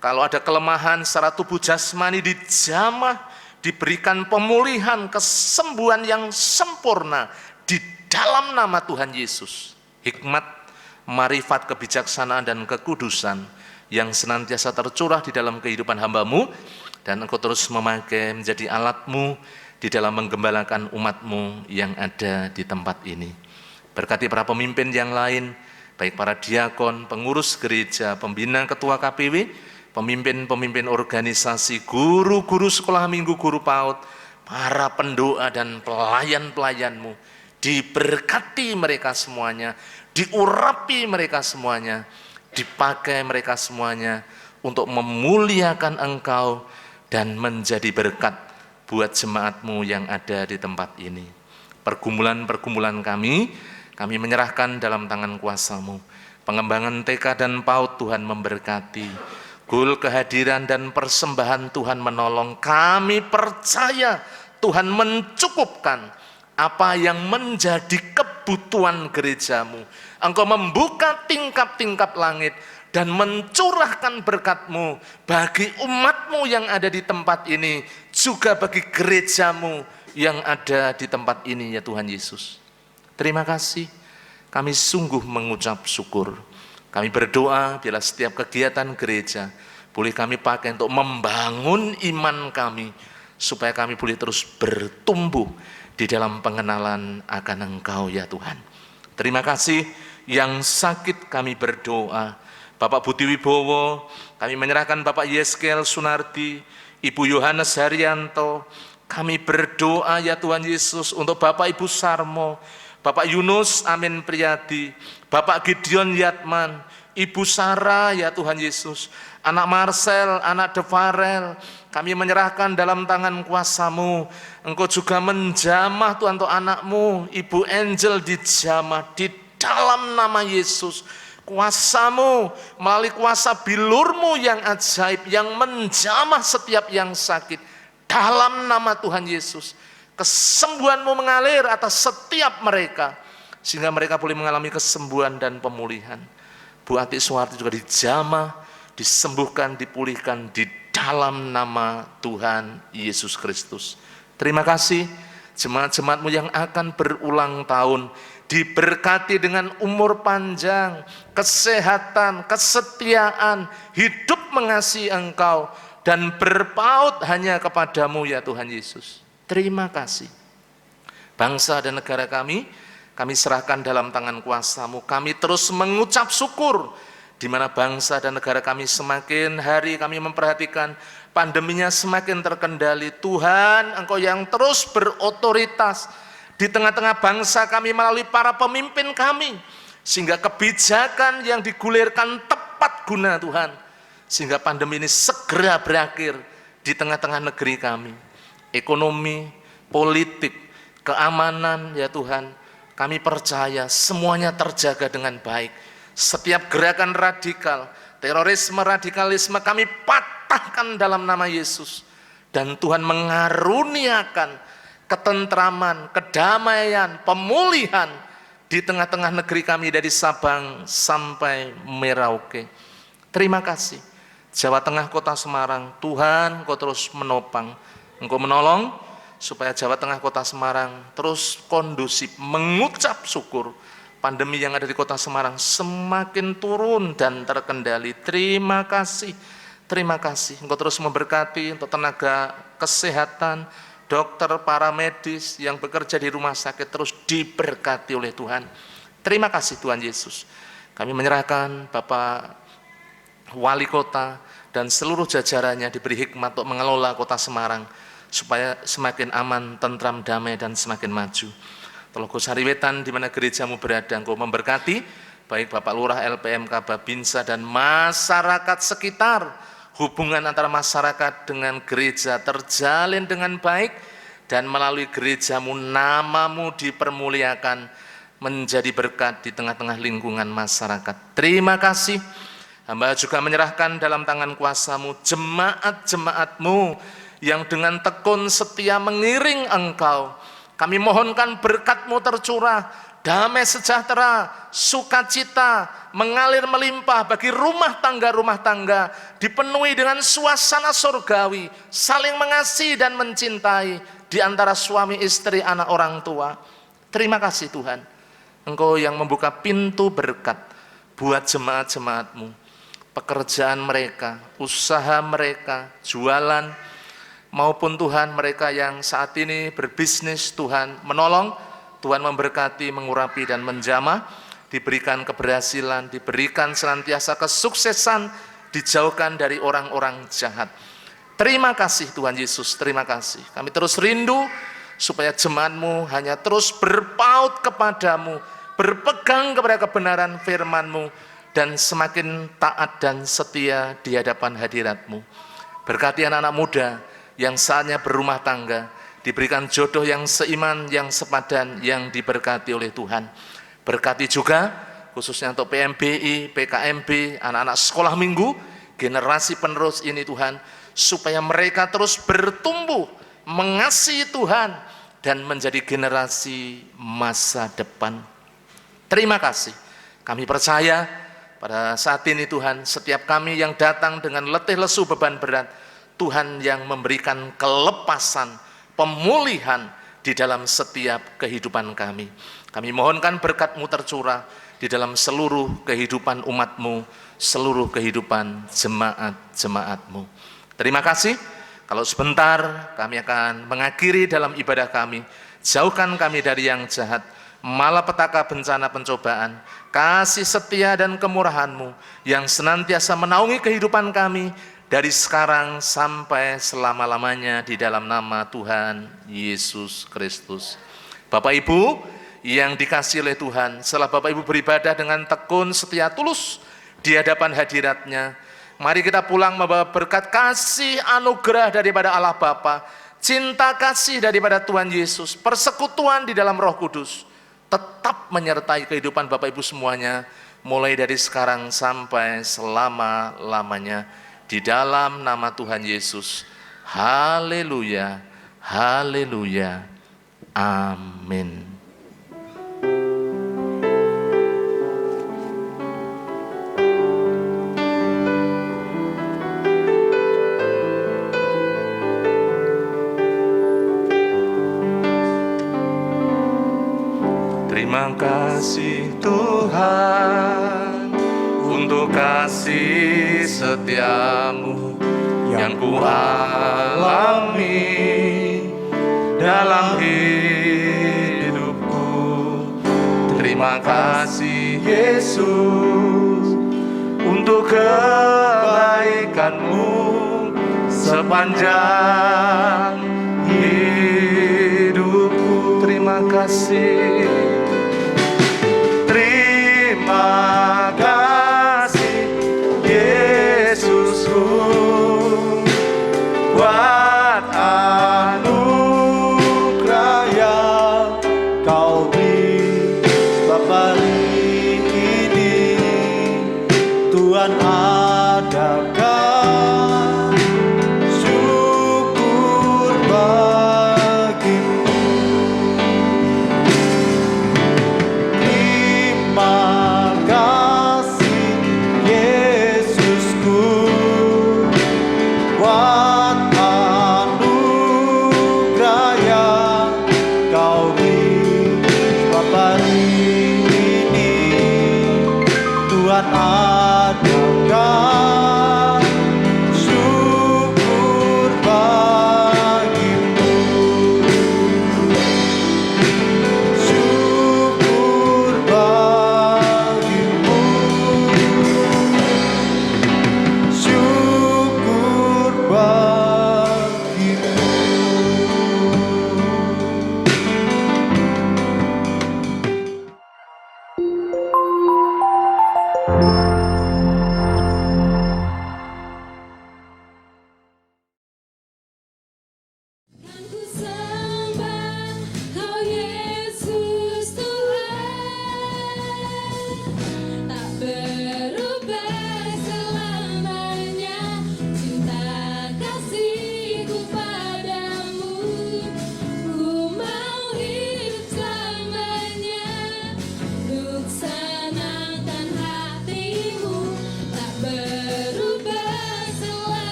Kalau ada kelemahan secara tubuh jasmani dijamah, diberikan pemulihan, kesembuhan yang sempurna di dalam nama Tuhan Yesus. Hikmat, marifat, kebijaksanaan, dan kekudusan yang senantiasa tercurah di dalam kehidupan hamba-Mu, dan Engkau terus memakai menjadi alat-Mu di dalam menggembalakan umat-Mu yang ada di tempat ini. Berkati para pemimpin yang lain, baik para diakon, pengurus gereja, pembina ketua KPW, pemimpin-pemimpin organisasi, guru-guru sekolah minggu, guru PAUD, para pendoa dan pelayan-pelayan-Mu. Diberkati mereka semuanya, diurapi mereka semuanya, dipakai mereka semuanya untuk memuliakan Engkau dan menjadi berkat buat jemaat-Mu yang ada di tempat ini. Pergumulan-pergumulan kami menyerahkan dalam tangan kuasa-Mu. Pengembangan TK dan PAUD Tuhan memberkati. Gul kehadiran dan persembahan Tuhan menolong. Kami percaya Tuhan mencukupkan apa yang menjadi kebutuhan gereja-Mu. Engkau membuka tingkap-tingkap langit dan mencurahkan berkat-Mu bagi umat-Mu yang ada di tempat ini, juga bagi gereja-Mu yang ada di tempat ini ya Tuhan Yesus. Terima kasih, kami sungguh mengucap syukur. Kami berdoa biarlah setiap kegiatan gereja boleh kami pakai untuk membangun iman kami, supaya kami boleh terus bertumbuh di dalam pengenalan akan Engkau ya Tuhan. Terima kasih. Yang sakit kami berdoa, Bapak Budi Wibowo, kami menyerahkan Bapak Yeskel Sunardi, Ibu Yohanes Haryanto, Kami berdoa ya Tuhan Yesus untuk Bapak Ibu Sarmo, Bapak Yunus Amin Priyadi, Bapak Gideon Yatman, Ibu Sarah ya Tuhan Yesus, anak Marcel, anak Devarel, kami menyerahkan dalam tangan kuasa-Mu. Engkau juga menjamah Tuhan untuk anak-Mu, Ibu Angel dijamah di dalam nama Yesus. Kuasa-Mu melalui kuasa bilur-Mu yang ajaib, yang menjamah setiap yang sakit. Dalam nama Tuhan Yesus, kesembuhan-Mu mengalir atas setiap mereka, sehingga mereka boleh mengalami kesembuhan dan pemulihan. Bu Ati Suwarti juga dijamah, disembuhkan, dipulihkan di dalam nama Tuhan Yesus Kristus. Terima kasih jemaat-jemaat-Mu yang akan berulang tahun, diberkati dengan umur panjang, kesehatan, kesetiaan, hidup mengasihi Engkau, dan berpaut hanya kepadamu ya Tuhan Yesus. Terima kasih. Bangsa dan negara kami serahkan dalam tangan kuasa-Mu. Kami terus mengucap syukur, di mana bangsa dan negara kami semakin hari kami memperhatikan pandeminya semakin terkendali. Tuhan, Engkau yang terus berotoritas di tengah-tengah bangsa kami melalui para pemimpin kami, sehingga kebijakan yang digulirkan tepat guna Tuhan, sehingga pandemi ini segera berakhir di tengah-tengah negeri kami. Ekonomi, politik, keamanan ya Tuhan, kami percaya semuanya terjaga dengan baik. Setiap gerakan radikal, terorisme, radikalisme kami patahkan dalam nama Yesus. Dan Tuhan mengaruniakan ketentraman, kedamaian, pemulihan di tengah-tengah negeri kami dari Sabang sampai Merauke. Terima kasih. Jawa Tengah Kota Semarang, Tuhan Engkau terus menopang, Engkau menolong supaya Jawa Tengah Kota Semarang terus kondusif, mengucap syukur. Pandemi yang ada di Kota Semarang semakin turun dan terkendali. Terima kasih, terima kasih. Engkau terus memberkati untuk tenaga kesehatan, dokter, para medis yang bekerja di rumah sakit terus diberkati oleh Tuhan. Terima kasih Tuhan Yesus. Kami menyerahkan Bapak Wali Kota dan seluruh jajarannya diberi hikmat untuk mengelola Kota Semarang supaya semakin aman, tentram, damai, dan semakin maju. Telogo Sariwetan di mana gereja-Mu berada, Engkau memberkati baik Bapak Lurah, LPMK, Babinsa, dan masyarakat sekitar. Hubungan antara masyarakat dengan gereja terjalin dengan baik, dan melalui gereja-Mu nama-Mu dipermuliakan, menjadi berkat di tengah-tengah lingkungan masyarakat. Terima kasih. Hamba juga menyerahkan dalam tangan kuasa-Mu jemaat-jemaat-Mu yang dengan tekun setia mengiring Engkau. Kami mohonkan berkat-Mu tercurah, damai sejahtera, sukacita mengalir melimpah bagi rumah tangga dipenuhi dengan suasana surgawi, saling mengasihi dan mencintai di antara suami istri, anak orang tua. Terima kasih Tuhan, Engkau yang membuka pintu berkat buat jemaat-jemaat-Mu. Pekerjaan mereka, usaha mereka, jualan, maupun Tuhan mereka yang saat ini berbisnis, Tuhan menolong, Tuhan memberkati, mengurapi dan menjamah, diberikan keberhasilan, diberikan senantiasa kesuksesan, dijauhkan dari orang-orang jahat. Terima kasih Tuhan Yesus, terima kasih. Kami terus rindu supaya jemaat-Mu hanya terus berpaut kepadamu, berpegang kepada kebenaran firman-Mu, dan semakin taat dan setia di hadapan hadirat-Mu. Berkati anak-anak muda yang saatnya berumah tangga, diberikan jodoh yang seiman, yang sepadan, yang diberkati oleh Tuhan. Berkati juga khususnya untuk PMBI, PKMB, anak-anak sekolah minggu, generasi penerus ini Tuhan, supaya mereka terus bertumbuh, mengasihi Tuhan, dan menjadi generasi masa depan. Terima kasih. Kami percaya pada saat ini Tuhan, setiap kami yang datang dengan letih lesu beban berat, Tuhan yang memberikan kelepasan, pemulihan di dalam setiap kehidupan kami. Kami mohonkan berkat-Mu tercurah di dalam seluruh kehidupan umat-Mu, seluruh kehidupan jemaat-jemaat-Mu. Terima kasih. Kalau sebentar kami akan mengakhiri dalam ibadah kami. Jauhkan kami dari yang jahat, malapetaka bencana pencobaan, kasih setia dan kemurahan-Mu yang senantiasa menaungi kehidupan kami dari sekarang sampai selama-lamanya di dalam nama Tuhan Yesus Kristus. Bapak Ibu yang dikasihi oleh Tuhan, setelah Bapak Ibu beribadah dengan tekun, setia, tulus di hadapan hadirat-Nya, mari kita pulang membawa berkat kasih anugerah daripada Allah Bapa, cinta kasih daripada Tuhan Yesus, persekutuan di dalam Roh Kudus, tetap menyertai kehidupan Bapak Ibu semuanya, mulai dari sekarang sampai selama-lamanya, di dalam nama Tuhan Yesus. Haleluya, haleluya, amin. Terima kasih Tuhan untuk kasih setiamu yang ku alami dalam hidupku. Terima kasih Yesus untuk kebaikanmu sepanjang hidupku. Terima kasih.